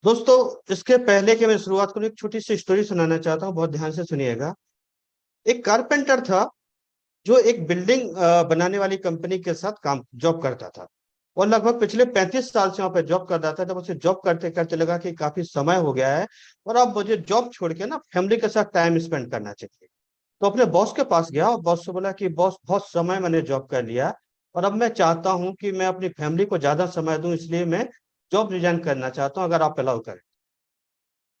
दोस्तों, इसके पहले कि मैं शुरुआत करूँ, एक छोटी सी स्टोरी सुनाना चाहता हूँ। बहुत ध्यान से सुनिएगा। एक कारपेंटर था जो एक बिल्डिंग बनाने वाली कंपनी के साथ काम जॉब करता था। और लगभग पिछले 35 साल से वहां पर जॉब कर रहा था। जब उसे जॉब करते करते लगा कि काफी समय हो गया है और अब मुझे जॉब छोड़ के ना फैमिली के साथ टाइम स्पेंड करना चाहिए। तो अपने बॉस के पास गया और बॉस से बोला कि बॉस, बहुत समय मैंने जॉब कर लिया और अब मैं चाहता हूँ कि मैं अपनी फैमिली को ज्यादा समय दूं, इसलिए मैं जॉब रिजाइन करना चाहता हूँ, अगर आप अलाउ करें।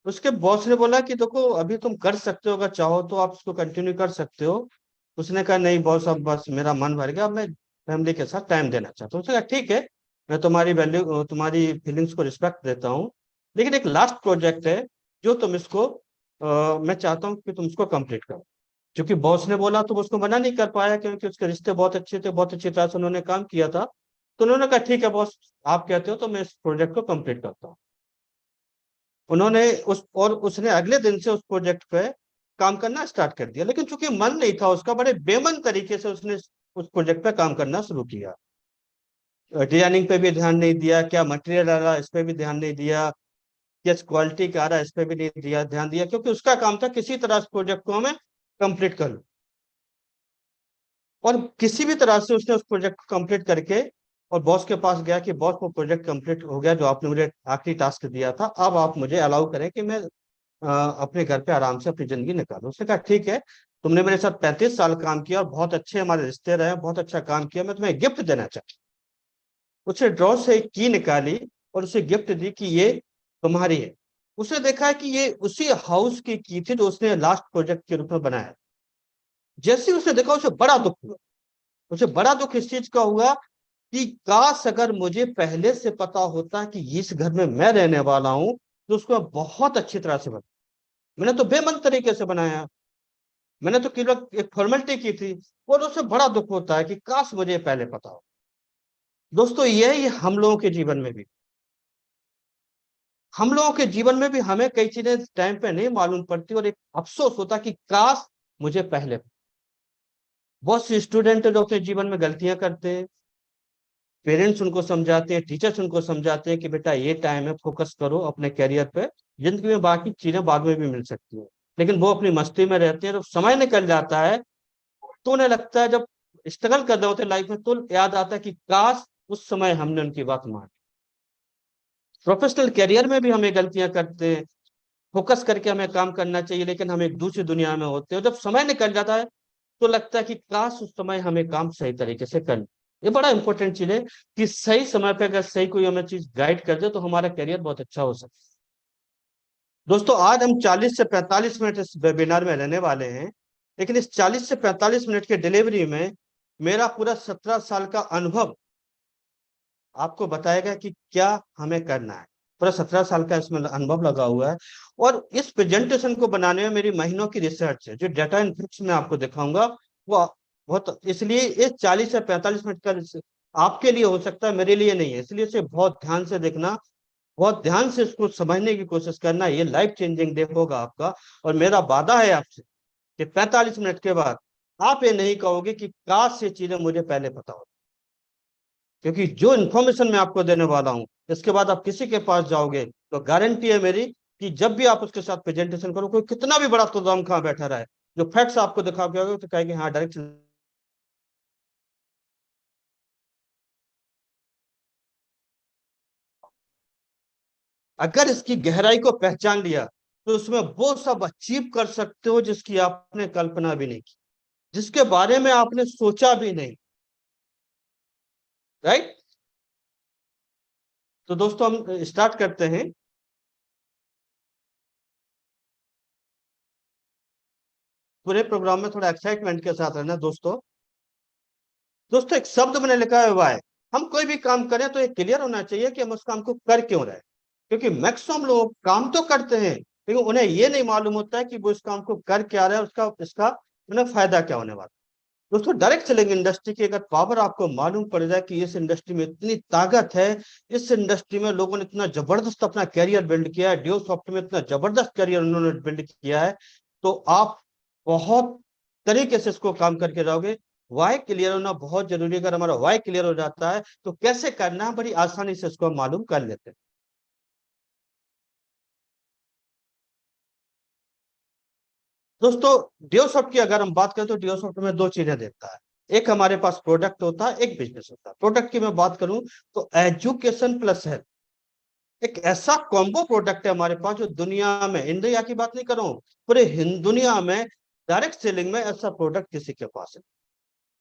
उसके बॉस ने बोला कि देखो, अभी तुम कर सकते हो, अगर चाहो तो आप इसको कंटिन्यू कर सकते हो। उसने कहा नहीं बॉस, अब बस मेरा मन भर गया, अब मैं फैमिली के साथ टाइम देना चाहता हूँ। उसने कहा ठीक है, मैं तुम्हारी वैल्यू, तुम्हारी फीलिंग्स को रिस्पेक्ट देता हूँ, लेकिन एक लास्ट प्रोजेक्ट है जो तुम इसको मैं चाहता हूँ कि तुम इसको कंप्लीट करो। क्योंकि बॉस ने बोला तो वो उसको मना नहीं कर पाया, क्योंकि उसके रिश्ते बहुत अच्छे थे, बहुत अच्छी तरह से उन्होंने काम किया था। तो उन्होंने कहा ठीक है बॉस, आप कहते हो तो मैं इस प्रोजेक्ट को कंप्लीट करता हूँ। उन्होंने उस और उसने अगले दिन से उस प्रोजेक्ट पे काम करना स्टार्ट कर दिया। लेकिन चूंकि मन नहीं था उसका, बड़े बेमन तरीके से उसने उस प्रोजेक्ट पे काम करना शुरू किया। डिजाइनिंग पे भी ध्यान नहीं दिया, क्या मटेरियल आ रहा है इस पे भी ध्यान नहीं दिया, किस क्वालिटी का आ रहा है इस पे भी नहीं दिया ध्यान दिया, क्योंकि उसका काम था किसी तरह इस प्रोजेक्ट को हमें कंप्लीट कर लो। और किसी भी तरह से उसने उस प्रोजेक्ट को कंप्लीट करके और बॉस के पास गया कि बॉस, वो प्रोजेक्ट कंप्लीट हो गया जो आपने मुझे आखिरी टास्क दिया था, अब आप मुझे अलाउ करें कि मैं अपने घर पे आराम से अपनी जिंदगी निकालो। उसने कहा ठीक है, तुमने मेरे साथ 35 साल काम किया और बहुत अच्छे हमारे रिश्ते रहे, बहुत अच्छा काम किया, मैं तुम्हें गिफ्ट देना चाहता हूँ। उसे ड्रॉ से एक की निकाली और उसे गिफ्ट दी कि ये तुम्हारी है। उसने देखा कि ये उसी हाउस की थी जो उसने लास्ट प्रोजेक्ट के रूप में बनाया। जैसे ही उसने देखा, उसे बड़ा दुख हुआ। उसे बड़ा दुख इस चीज का हुआ कि काश अगर मुझे पहले से पता होता कि इस घर में मैं रहने वाला हूं, तो उसको मैं बहुत अच्छी तरह से बना। मैंने तो बेमन तरीके से बनाया, मैंने तो केवल एक फॉर्मेलिटी की थी। और उससे बड़ा दुख होता है कि काश मुझे पहले पता हो। दोस्तों, यही हम लोगों के जीवन में भी, हम लोगों के जीवन में भी हमें कई चीजें टाइम पे नहीं मालूम पड़ती और एक अफसोस होता कि काश मुझे पहले। बहुत से स्टूडेंट जो अपने जीवन में गलतियां करते हैं, पेरेंट्स उनको समझाते हैं, टीचर्स उनको समझाते हैं कि बेटा ये टाइम है, फोकस करो अपने कैरियर पे, जिंदगी में बाकी चीजें बाद में भी मिल सकती है। लेकिन वो अपनी मस्ती में रहते हैं। जब समय निकल जाता है तो उन्हें लगता है, जब स्ट्रगल कर रहे होते हैं लाइफ में, तो याद आता है कि काश उस समय हमने उनकी बात मानी। प्रोफेशनल कैरियर में भी हमें गलतियां करते हैं, फोकस करके हमें काम करना चाहिए, लेकिन हम एक दूसरी दुनिया में होते हैं। जब समय निकल जाता है तो लगता है कि काश उस समय हमें काम सही तरीके से कर। ये बड़ा इंपॉर्टेंट चीज है कि सही समय पे अगर सही कोई हमें चीज गाइड कर दे तो हमारा करियर बहुत अच्छा हो सकता है। दोस्तों, आज हम 40 से 45 मिनट इस वेबिनार में रहने वाले हैं, लेकिन इस 40 से 45 मिनट के डिलीवरी में मेरा पूरा 17 साल का अनुभव आपको बताएगा कि क्या हमें करना है। पूरा 17 साल का इसमें अनुभव लगा हुआ है। और इस प्रेजेंटेशन को बनाने में मेरी महीनों की रिसर्च है, जो डाटा इनपुट्स में आपको दिखाऊंगा वो बहुत, इसलिए ये 40 से 45 मिनट का आपके लिए हो सकता है, मेरे लिए नहीं है। इसलिए इसे बहुत ध्यान से देखना, बहुत ध्यान से इसको समझने की कोशिश करना। ये लाइफ चेंजिंग डे होगा आपका। और मेरा वादा है आपसे कि 45 मिनट के बाद आप ये नहीं कहोगे कि काश ये चीजें मुझे पहले पता हो। क्योंकि जो इन्फॉर्मेशन मैं आपको देने वाला हूं, इसके बाद आप किसी के पास जाओगे तो गारंटी है मेरी कि जब भी आप उसके साथ प्रेजेंटेशन करो, कोई कितना भी बड़ा तुदाम खा बैठा रहा है, जो फैक्ट्स आपको दिखा के आओगे तो कहेंगे हाँ डायरेक्ट। अगर इसकी गहराई को पहचान लिया तो उसमें वो सब अचीव कर सकते हो जिसकी आपने कल्पना भी नहीं की, जिसके बारे में आपने सोचा भी नहीं। राइट। तो दोस्तों, हम स्टार्ट करते हैं। पूरे प्रोग्राम में थोड़ा एक्साइटमेंट के साथ रहना दोस्तों। दोस्तों, एक शब्द मैंने लिखा है वाई। हम कोई भी काम करें तो ये क्लियर होना चाहिए कि हम उस काम को कर क्यों रहे हैं। क्योंकि मैक्सिमम लोग काम तो करते हैं, लेकिन उन्हें ये नहीं मालूम होता है कि वो इस काम को कर क्या रहे हैं, उसका इसका उन्हें फायदा क्या होने वाला है। दोस्तों, डायरेक्ट सेलिंग इंडस्ट्री की अगर पावर आपको मालूम पड़ जाए कि इस इंडस्ट्री में इतनी ताकत है, इस इंडस्ट्री में लोगों ने इतना जबरदस्त अपना कैरियर बिल्ड किया है, डियो सॉफ्ट में इतना जबरदस्त कैरियर उन्होंने बिल्ड किया है, तो आप बहुत तरीके से इसको काम करके जाओगे। वाई क्लियर होना बहुत जरूरी है। अगर हमारा वाई क्लियर हो जाता है तो कैसे करना है, बड़ी आसानी से इसको हम मालूम कर लेते हैं। दोस्तों डियोसॉफ्ट की अगर हम बात करें तो डियोसॉफ्ट में दो चीजें देता है। एक हमारे पास प्रोडक्ट होता है, एक बिजनेस होता है। प्रोडक्ट की मैं बात करूं तो एजुकेशन प्लस हेल्थ, एक ऐसा कॉम्बो प्रोडक्ट है हमारे पास जो दुनिया में, इंडिया की बात नहीं कर रहा हूं, पूरे दुनिया में डायरेक्ट सेलिंग में ऐसा प्रोडक्ट किसी के पास है।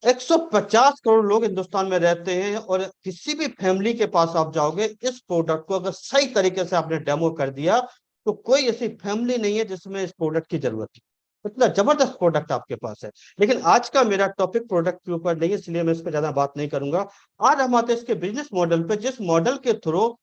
150 करोड़ लोग हिंदुस्तान में रहते हैं और किसी भी फैमिली के पास आप जाओगे, इस प्रोडक्ट को अगर सही तरीके से आपने डेमो कर दिया तो कोई ऐसी फैमिली नहीं है जिसमें इस प्रोडक्ट की जरूरत है। इतना जबरदस्त प्रोडक्ट आपके पास है। लेकिन आज का मेरा टॉपिक प्रोडक्ट के ऊपर नहीं है, इसलिए मैं इस पर ज्यादा बात नहीं करूंगा। आज हम आते हैं इसके बिजनेस मॉडल पे, जिस मॉडल के थ्रू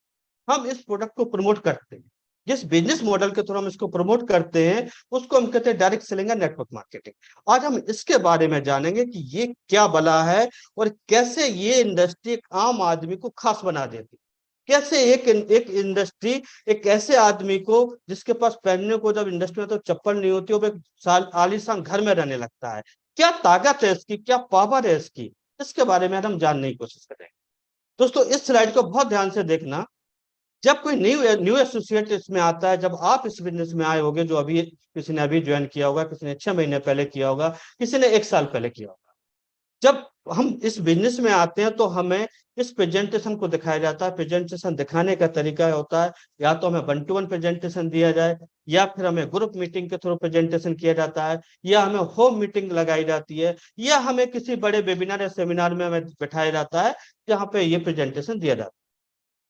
हम इस प्रोडक्ट को प्रमोट करते हैं, जिस बिजनेस मॉडल के थ्रू हम इसको प्रमोट करते हैं, उसको हम कहते हैं डायरेक्ट सेलिंग या नेटवर्क मार्केटिंग। आज हम इसके बारे में जानेंगे कि ये क्या बला है और कैसे ये इंडस्ट्री एक आम आदमी को खास बना देती, कैसे एक एक इंडस्ट्री एक ऐसे आदमी को जिसके पास पहनने को जब इंडस्ट्री में तो चप्पल नहीं होती, वो एक साल आलीशान घर में रहने लगता है। क्या ताकत है इसकी, क्या पावर है इसकी, इसके बारे में हम जानने की कोशिश करेंगे। दोस्तों इस स्लाइड को बहुत ध्यान से देखना। जब कोई न्यू न्यू एसोसिएट इसमें आता है, जब आप इस बिजनेस में आए होगे, जो अभी किसी ने अभी ज्वाइन किया होगा, किसी ने 6 महीने पहले किया होगा, किसी ने 1 साल पहले किया होगा, जब हम इस बिजनेस में आते हैं तो हमें इस प्रेजेंटेशन को दिखाया जाता है। प्रेजेंटेशन दिखाने का तरीका होता है, या तो हमें 1-to-1 प्रेजेंटेशन दिया जाए, या फिर हमें ग्रुप मीटिंग के थ्रू प्रेजेंटेशन किया जाता है, या हमें होम मीटिंग लगाई जाती है, या हमें किसी बड़े वेबिनार या सेमिनार में हमें बैठाया जाता है जहाँ पे ये प्रेजेंटेशन दिया जाता है।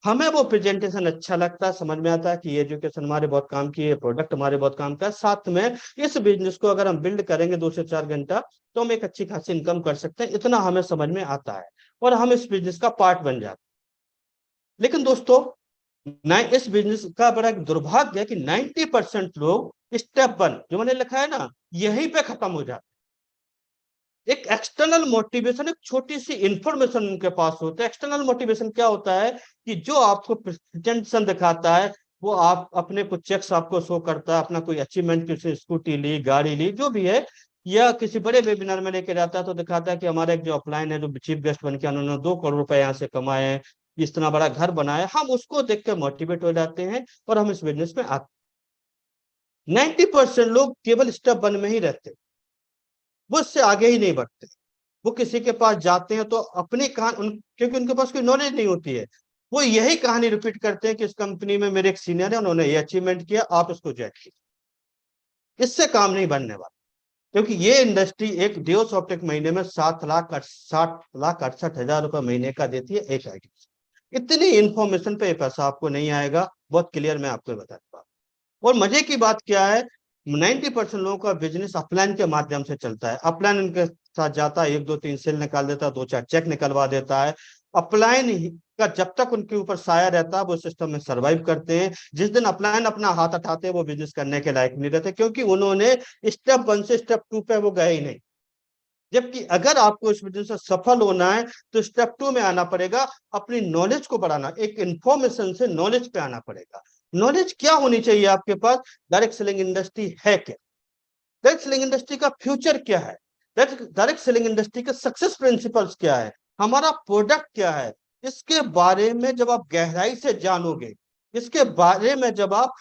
हमें वो प्रेजेंटेशन अच्छा लगता है, समझ में आता है कि ये एजुकेशन हमारे बहुत काम की है, प्रोडक्ट हमारे बहुत काम का है। साथ में इस बिजनेस को अगर हम बिल्ड करेंगे 2 से 4 घंटा, तो हम एक अच्छी खासी इनकम कर सकते हैं, इतना हमें समझ में आता है और हम इस बिजनेस का पार्ट बन जाते हैं। लेकिन दोस्तों इस बिजनेस का बड़ा एक दुर्भाग्य है कि 90% लोग स्टेप 1 जो मैंने लिखा है ना, यहीं पे खत्म हो जाते हैं। एक एक्सटर्नल मोटिवेशन, एक छोटी सी इंफॉर्मेशन उनके पास होता है। एक्सटर्नल मोटिवेशन क्या होता है कि जो आपको प्रेजेंटेशन दिखाता है, वो आप अपने कुछ चेक्स आपको शो करता है, अपना कोई अचीवमेंट, किसी स्कूटी ली, गाड़ी ली, जो भी है, या किसी बड़े वेबिनार में लेके जाता है तो दिखाता है कि हमारा एक जो अपलाइन है, जो चीफ गेस्ट बन के उन्होंने 2 करोड़ रुपए यहाँ से कमाए हैं, इतना बड़ा घर बनाया। हम उसको देख के मोटिवेट हो जाते हैं और हम इस बिजनेस में आते हैं। 90% लोग केवल स्टेप 1 में ही रहते हैं, वो इससे आगे ही नहीं बढ़ते। वो किसी के पास जाते हैं तो अपनी कहानी क्योंकि उनके पास कोई नॉलेज नहीं होती है, वो यही कहानी रिपीट करते हैं कि इस कंपनी में मेरे एक सीनियर है, उन्होंने ये अचीवमेंट किया, आप इसको ज्वाइन कीजिए। इससे काम नहीं बनने वाला, क्योंकि ये इंडस्ट्री एक डियोसॉफ्ट एक महीने में 7,68,000 रुपए महीने का देती है एक आईडी। इतनी इंफॉर्मेशन पे ये पैसा आपको नहीं आएगा, बहुत क्लियर मैं आपको बता दूंगा। और मजे की बात क्या है, 90% लोगों का बिजनेस अपलाइन के माध्यम से चलता है। अपलाइन उनके साथ जाता है, 1 2 3 सेल निकाल देता है, 2 4 चेक निकलवा देता है। अपलाइन का जब तक उनके ऊपर साया रहता है, वो सिस्टम में सरवाइव करते हैं। जिस दिन अपलाइन अपना हाथ उठाते हैं, वो बिजनेस करने के लायक नहीं रहते, क्योंकि उन्होंने स्टेप 1 से स्टेप 2 पे वो गए ही नहीं। जबकि अगर आपको इस बिजनेस से सफल होना है तो स्टेप 2 में आना पड़ेगा, अपनी नॉलेज को बढ़ाना, एक इंफॉर्मेशन से नॉलेज पे आना पड़ेगा। नॉलेज क्या होनी चाहिए आपके पास, डायरेक्ट सेलिंग इंडस्ट्री है क्या, डायरेक्ट सेलिंग इंडस्ट्री का फ्यूचर क्या है, डायरेक्ट सेलिंग इंडस्ट्री के सक्सेस प्रिंसिपल्स क्या है, हमारा प्रोडक्ट क्या है, इसके बारे में जब आप गहराई से जानोगे, इसके बारे में जब आप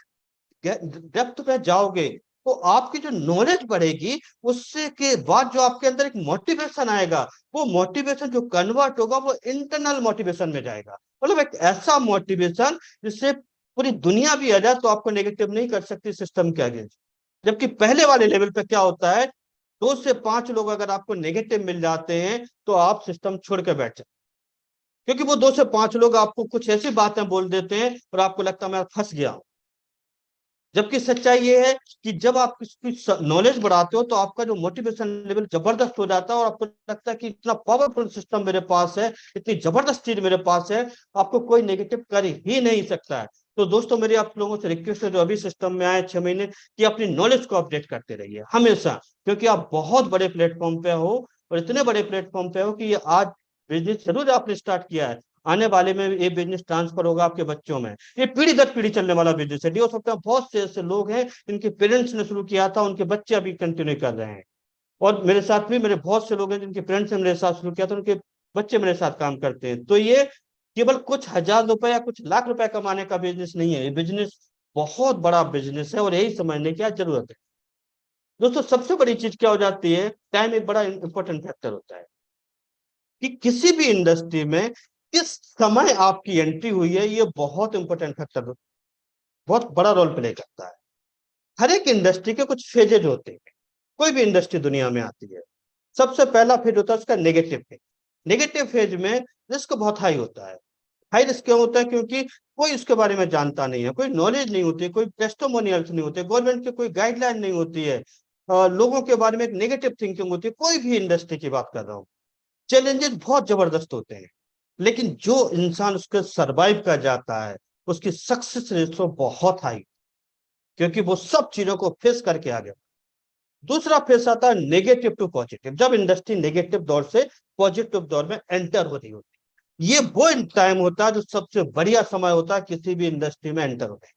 डेप्थ पे जाओगे, तो आपकी जो नॉलेज बढ़ेगी, उससे के बाद जो आपके अंदर एक मोटिवेशन आएगा, वो मोटिवेशन जो कन्वर्ट होगा वो इंटरनल मोटिवेशन में जाएगा। मतलब एक ऐसा मोटिवेशन जिससे पूरी दुनिया भी आ जाए तो आपको नेगेटिव नहीं कर सकती सिस्टम के अगेंस्ट। जबकि पहले वाले लेवल पे क्या होता है, 2 से 5 लोग अगर आपको नेगेटिव मिल जाते हैं तो आप सिस्टम छोड़ के बैठ जाते, क्योंकि वो 2 से 5 लोग आपको कुछ ऐसी बातें बोल देते हैं और आपको लगता है मैं फंस गया हूं। जबकि सच्चाई ये है कि जब आप कुछ नॉलेज बढ़ाते हो तो आपका जो मोटिवेशन लेवल जबरदस्त हो जाता है और आपको लगता है कि इतना पावरफुल सिस्टम मेरे पास है, इतनी जबरदस्त चीज मेरे पास है, आपको कोई नेगेटिव कर ही नहीं सकता है। तो दोस्तों मेरी आप लोगों से रिक्वेस्ट है, जो अभी सिस्टम में आए 6 महीने, कि अपनी नॉलेज को अपडेट करते रहिए हमेशा, क्योंकि आप बहुत बड़े प्लेटफॉर्म पे हो, और इतने बड़े प्लेटफॉर्म पे हो कि ये आज बिजनेस जरूर आपने स्टार्ट किया है, आने वाले में ये बिजनेस ट्रांसफर होगा आपके बच्चों में। ये पीढ़ी दर पीढ़ी चलने वाला बिजनेस है। हो सकता है बहुत से ऐसे लोग हैं जिनके पेरेंट्स ने शुरू किया था, उनके बच्चे अभी कंटिन्यू कर रहे हैं, और मेरे साथ भी मेरे बहुत से लोग हैं जिनके पेरेंट्स ने मेरे साथ शुरू किया था, उनके बच्चे मेरे साथ काम करते हैं। तो ये केवल कुछ हजार रुपए या कुछ लाख रुपए कमाने का बिजनेस नहीं है, ये बिजनेस बहुत बड़ा बिजनेस है, और यही समझने की आज जरूरत है। दोस्तों सबसे बड़ी चीज क्या हो जाती है, टाइम एक बड़ा इंपॉर्टेंट फैक्टर होता है कि किसी भी इंडस्ट्री में किस समय आपकी एंट्री हुई है, ये बहुत इंपॉर्टेंट फैक्टर, बहुत बड़ा रोल प्ले करता है। हर एक इंडस्ट्री के कुछ फेजेज होते हैं, कोई भी इंडस्ट्री दुनिया में आती है। सबसे पहला फेज होता है उसका नेगेटिव फेज। नेगेटिव फेज में रिस्क बहुत हाई होता है। हाई रिस्क क्यों होता है? क्योंकि कोई उसके बारे में जानता नहीं है, कोई नॉलेज नहीं होती, कोई टेस्टिमोनियल्स नहीं होते, गवर्नमेंट की कोई गाइडलाइन नहीं होती है, लोगों के बारे में एक नेगेटिव थिंकिंग होती है। कोई भी इंडस्ट्री की बात कर रहा हूँ, चैलेंजेस बहुत जबरदस्त होते हैं, लेकिन जो इंसान उसके सरवाइव कर जाता है उसकी सक्सेस रेशो बहुत हाई, क्योंकि वो सब चीजों को फेस करके आ गया। दूसरा फेस आता है नेगेटिव टू पॉजिटिव, जब इंडस्ट्री नेगेटिव दौर से पॉजिटिव दौर में एंटर हो रही होती है। ये वो टाइम होता है जो सबसे बढ़िया समय होता है किसी भी इंडस्ट्री में एंटर होने,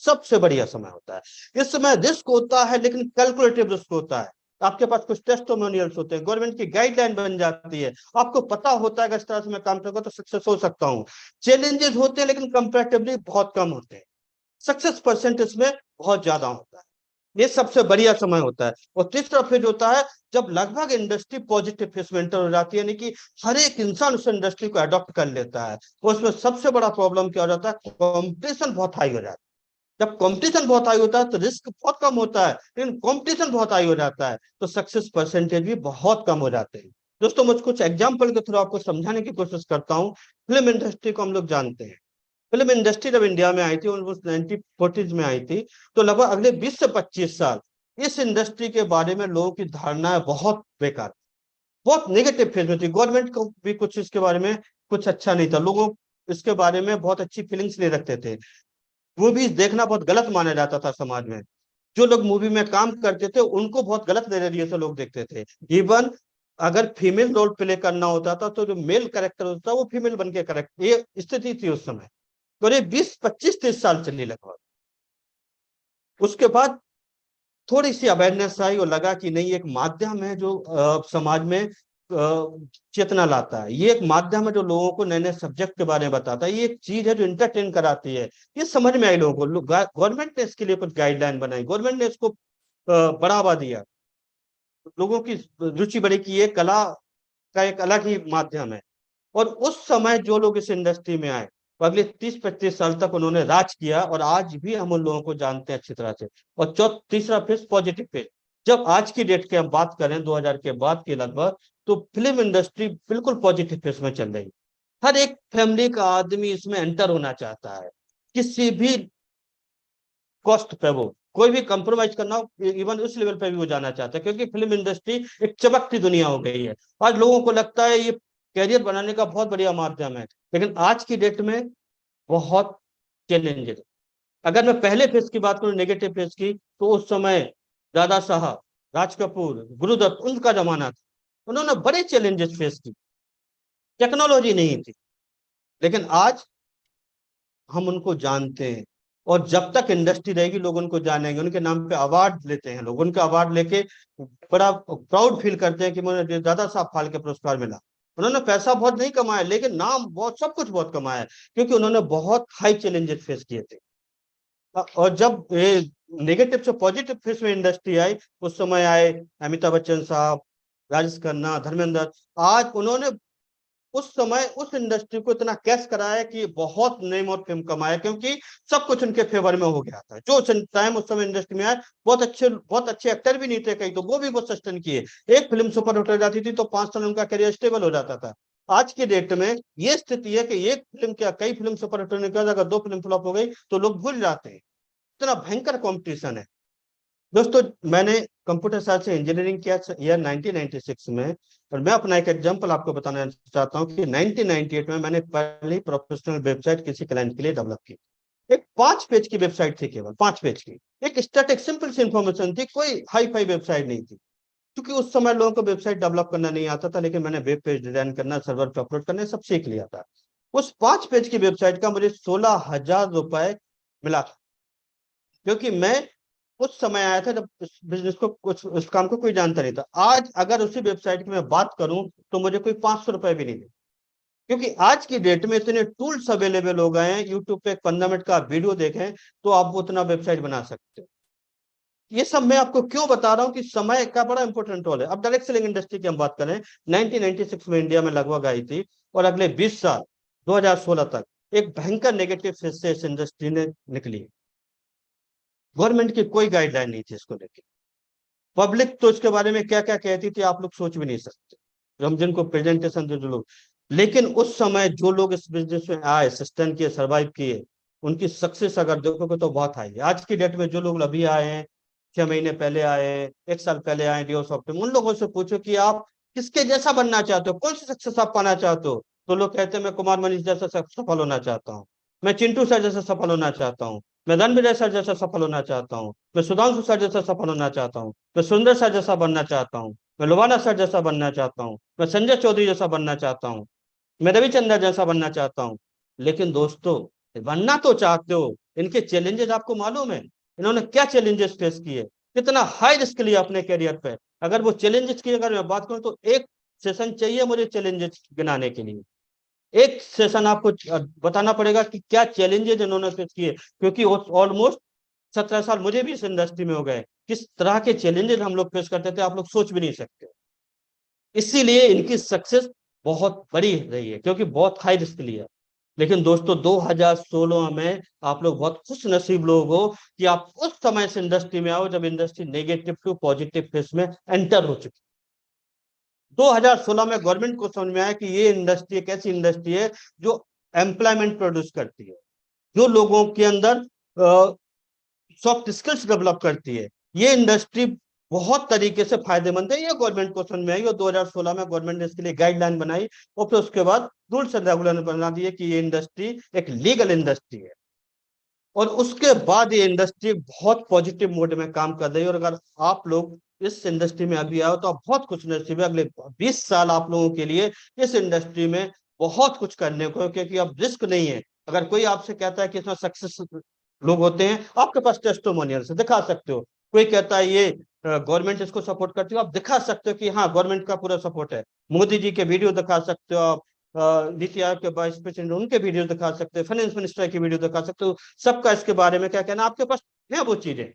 सबसे बढ़िया समय होता है। इस समय रिस्क होता है, लेकिन कैलकुलेटिव रिस्क होता है। आपके पास कुछ टेस्टिमोनियल्स होते हैं, गवर्नमेंट की गाइडलाइन बन जाती है, आपको पता होता है कि इस तरह से मैं काम करूंगा तो सक्सेस हो सकता हूँ। चैलेंजेस होते हैं, लेकिन कंपैरेटिवली बहुत कम होते हैं, सक्सेस परसेंट इसमें बहुत ज्यादा होता है। ये सबसे बढ़िया समय होता है। और तीसरा फेज होता है जब लगभग इंडस्ट्री पॉजिटिव फेज में एंटर हो जाती है, यानी कि हर एक इंसान उस इंडस्ट्री को अडॉप्ट कर लेता है। उसमें सबसे बड़ा प्रॉब्लम क्या हो जाता है, कॉम्पिटिशन बहुत हाई हो जाता है। जब कंपटीशन बहुत हाई होता है तो रिस्क बहुत कम होता है, लेकिन कंपटीशन बहुत हाई हो जाता है तो सक्सेस परसेंटेज भी बहुत कम हो जाते हैं। दोस्तों मैं कुछ एग्जांपल के थ्रू आपको समझाने की कोशिश करता हूँ। फिल्म इंडस्ट्री को हम लोग जानते हैं। फिल्म इंडस्ट्री जब इंडिया में आई थी, ऑलमोस्ट 1940s में आई थी, तो लगभग अगले 20 से 25 साल इस इंडस्ट्री के बारे में लोगों की धारणाएं बहुत बेकार, बहुत नेगेटिव फेज में थी। गवर्नमेंट को भी कुछ इसके बारे में कुछ अच्छा नहीं था, लोगों इसके बारे में बहुत अच्छी फीलिंग्स नहीं रखते थे। मूवीज देखना बहुत गलत माना जाता था समाज में। जो लोग मूवी में काम करते थे उनको बहुत गलत नजरिए से लोग देखते थे। इवन अगर फीमेल रोल प्ले करना होता था तो जो मेल कैरेक्टर होता था वो फीमेल बन के करेक्ट, ये स्थिति थी उस समय। तो ये 20 25 30 साल चली लगभग। उसके बाद थोड़ी सी अवेयरनेस आई और लगा कि नहीं, एक माध्यम है जो समाज में चेतना लाता है, ये एक माध्यम है जो लोगों को नए नए सब्जेक्ट के बारे में बताता है, ये एक चीज है जो इंटरटेन कराती है। ये समझ में आई लोगों को, गवर्नमेंट ने इसके लिए कुछ गाइडलाइन बनाई, गवर्नमेंट ने इसको बढ़ावा दिया, लोगों की रुचि बढ़ी कि ये कला का एक अलग ही माध्यम है। और उस समय जो लोग इस इंडस्ट्री में आए वो अगले 30 35 साल तक उन्होंने राज किया, और आज भी हम उन लोगों को जानते हैं अच्छी तरह से। और तीसरा फेज पॉजिटिव फेज। जब आज की डेट की हम बात करें 2000 के बाद की लगभग, तो फिल्म इंडस्ट्री बिल्कुल पॉजिटिव फेज में चल रही है। हर एक फैमिली का आदमी इसमें एंटर होना चाहता है, किसी भी कॉस्ट पे, वो कोई भी कंप्रोमाइज करना हो, इवन उस लेवल पे भी वो जाना चाहता है, क्योंकि फिल्म इंडस्ट्री एक चमकती दुनिया हो गई है। आज लोगों को लगता है ये कैरियर बनाने का बहुत बढ़िया माध्यम है, लेकिन आज की डेट में बहुत चैलेंजेस। अगर मैं पहले फेज की बात करूं, नेगेटिव फेज की, तो उस समय दादा साहब, राज कपूर, गुरुदत्त, उनका जमाना था। उन्होंने बड़े चैलेंजेस फेस की, टेक्नोलॉजी नहीं थी, लेकिन आज हम उनको जानते हैं। और जब तक इंडस्ट्री रहेगी लोग उनको जानेंगे, उनके नाम पे अवार्ड लेते हैं लोग, उनका अवार्ड लेके बड़ा प्राउड फील करते हैं कि मुझे दादा साहब फाल्के पुरस्कार मिला। उन्होंने पैसा बहुत नहीं कमाया, लेकिन नाम बहुत, सब कुछ बहुत कमाया, क्योंकि उन्होंने बहुत हाई चैलेंजेस फेस किए थे। और जब ये नेगेटिव से पॉजिटिव फेस में इंडस्ट्री आई, उस समय आए अमिताभ बच्चन साहब, राजेश खन्ना, धर्मेंद्र। आज उन्होंने उस समय उस इंडस्ट्री को इतना कैश कराया कि बहुत नेम और फेम कमाया, क्योंकि सब कुछ उनके फेवर में हो गया था। जो टाइम उस समय इंडस्ट्री में आए, बहुत अच्छे एक्टर भी नहीं थे कई, तो वो भी बहुत सस्टेन किए। एक फिल्म सुपर हिट हो जाती थी तो 5 साल उनका करियर स्टेबल हो जाता था। आज के डेट में ये स्थिति है कि एक फिल्म क्या, कई फिल्म सुपर हिट होने के बाद अगर 2 फिल्म फ्लॉप हो गई तो लोग भूल जाते हैं। इतना भयंकर कंपटीशन है। दोस्तों मैंने कंप्यूटर साइंस से इंजीनियरिंग किया ईयर 1996 में। और मैं अपना एक एग्जांपल आपको बताना चाहता हूं कि 1998 में मैंने पहली प्रोफेशनल वेबसाइट किसी क्लाइंट के लिए डेवलप की। एक 5 पेज की वेबसाइट थी, केवल 5 पेज की, एक स्टैटिक सिंपल सी इंफॉर्मेशन थी, कोई हाई फाई वेबसाइट नहीं थी। क्योंकि उस समय लोगों को वेबसाइट डेवलप करना नहीं आता था, लेकिन मैंने वेब पेज डिजाइन करना, सर्वर पे अपलोड करना, सब सीख लिया था। उस 5 पेज की वेबसाइट का मुझे 16,000 रुपए मिला था, क्योंकि मैं उस समय आया था जब इस बिजनेस को, कुछ उस काम को कोई जानता नहीं था। आज अगर उसी वेबसाइट की मैं बात करूं तो मुझे कोई 500 रुपए भी नहीं दे, क्योंकि आज की डेट में इतने टूल्स अवेलेबल हो गए हैं। यूट्यूब पे एक 15 मिनट का वीडियो देखें तो आप उतना वेबसाइट बना सकते हो। ये सब मैं आपको क्यों बता रहा हूँ कि समय का बड़ा इंपॉर्टेंट रोल है। अब डायरेक्ट सेलिंग इंडस्ट्री की हम बात करें, 1996 में इंडिया में लगभग आई थी, और अगले 20 साल 2016 तक एक भयंकर नेगेटिव फेज से इस इंडस्ट्री ने निकली। गवर्नमेंट की कोई गाइडलाइन नहीं थी इसको लेकर। पब्लिक तो इसके बारे में क्या क्या कहती थी आप लोग सोच भी नहीं सकते, हम जिनको प्रेजेंटेशन जो लोग, लेकिन उस समय जो लोग इस बिजनेस में आए, सस्टेन किए, सर्वाइव किए, उनकी सक्सेस अगर देखोगे तो बहुत हाई है। आज की डेट में जो लोग अभी आए हैं, 6 महीने पहले आए हैं, 1 साल पहले आए डिओ सॉफ्टवेयर, उन लोगों से पूछो कि आप किसके जैसा बनना चाहते हो, कौन सी सक्सेस आप पाना चाहते हो, तो लोग कहते हैं मैं कुमार मनीष जैसा सफल होना चाहता हूँ, मैं चिंटू सर जैसा सफल होना चाहता हूँ, मैं रणवीर सर जैसा सफल होना चाहता हूँ, मैं सुधांशु सर जैसा सफल होना चाहता हूँ, मैं सुंदर सर जैसा बनना चाहता हूँ, मैं लुबाना सर जैसा बनना चाहता हूँ, मैं संजय चौधरी जैसा बनना चाहता हूँ, मैं रविचंद्र जैसा बनना चाहता हूँ। लेकिन दोस्तों, बनना तो चाहते हो, इनके चैलेंजेस आपको मालूम है, इन्होंने क्या चैलेंजेस फेस किए, कितना हाई रिस्क लिया अपने करियर पे। अगर वो चैलेंजेस की अगर मैं बात करूं तो एक सेशन चाहिए मुझे चैलेंजेस गिनाने के लिए। एक सेशन आपको बताना पड़ेगा कि क्या चैलेंजेस इन्होंने फेस किए, क्योंकि ऑलमोस्ट 17 साल मुझे भी इस इंडस्ट्री में हो गए। किस तरह के चैलेंजेस हम लोग फेस करते थे आप लोग सोच भी नहीं सकते। इसीलिए इनकी सक्सेस बहुत बड़ी रही है, क्योंकि बहुत हाई रिस्क लिया। लेकिन दोस्तों 2016 में आप लोग बहुत खुश नसीब लोग हो कि आप उस समय से इंडस्ट्री में आओ जब industry negative to positive face में एंटर हो चुकी। 2016 में गवर्नमेंट को समझ में आया कि ये इंडस्ट्री एक ऐसी इंडस्ट्री है जो एम्प्लॉयमेंट प्रोड्यूस करती है, जो लोगों के अंदर सॉफ्ट स्किल्स डेवलप करती है। ये इंडस्ट्री बहुत तरीके से फायदेमंद है, ये गवर्नमेंट को समझ में आई, और 2016 में गवर्नमेंट ने इसके लिए गाइडलाइन बनाई, और फिर उसके बाद रूल्स एंड रेगुलेशन बना दिए कि ये इंडस्ट्री एक लीगल इंडस्ट्री है। और उसके बाद ये इंडस्ट्री बहुत पॉजिटिव मोड में काम कर रही है। और अगर आप लोग इस इंडस्ट्री में अभी आओ तो आप बहुत खुश नसीब है, अगले 20 साल आप लोगों के लिए इस इंडस्ट्री में बहुत कुछ करने को, क्योंकि अब रिस्क नहीं है। अगर कोई आपसे कहता है कि इसमें सक्सेस लोग होते हैं, आपके पास टेस्टिमोनियल से दिखा सकते हो। कोई कहता है ये गवर्नमेंट इसको सपोर्ट करती हो, आप दिखा सकते हो कि हाँ गवर्नमेंट का पूरा सपोर्ट है। मोदी जी के वीडियो दिखा सकते हो आप, नीति आयोग के वाइस प्रेसिडेंट उनके वीडियो दिखा सकते हो, फाइनेंस मिनिस्टर की वीडियो दिखा सकते हो। सबका इसके बारे में क्या कहना, आपके पास है वो चीजें।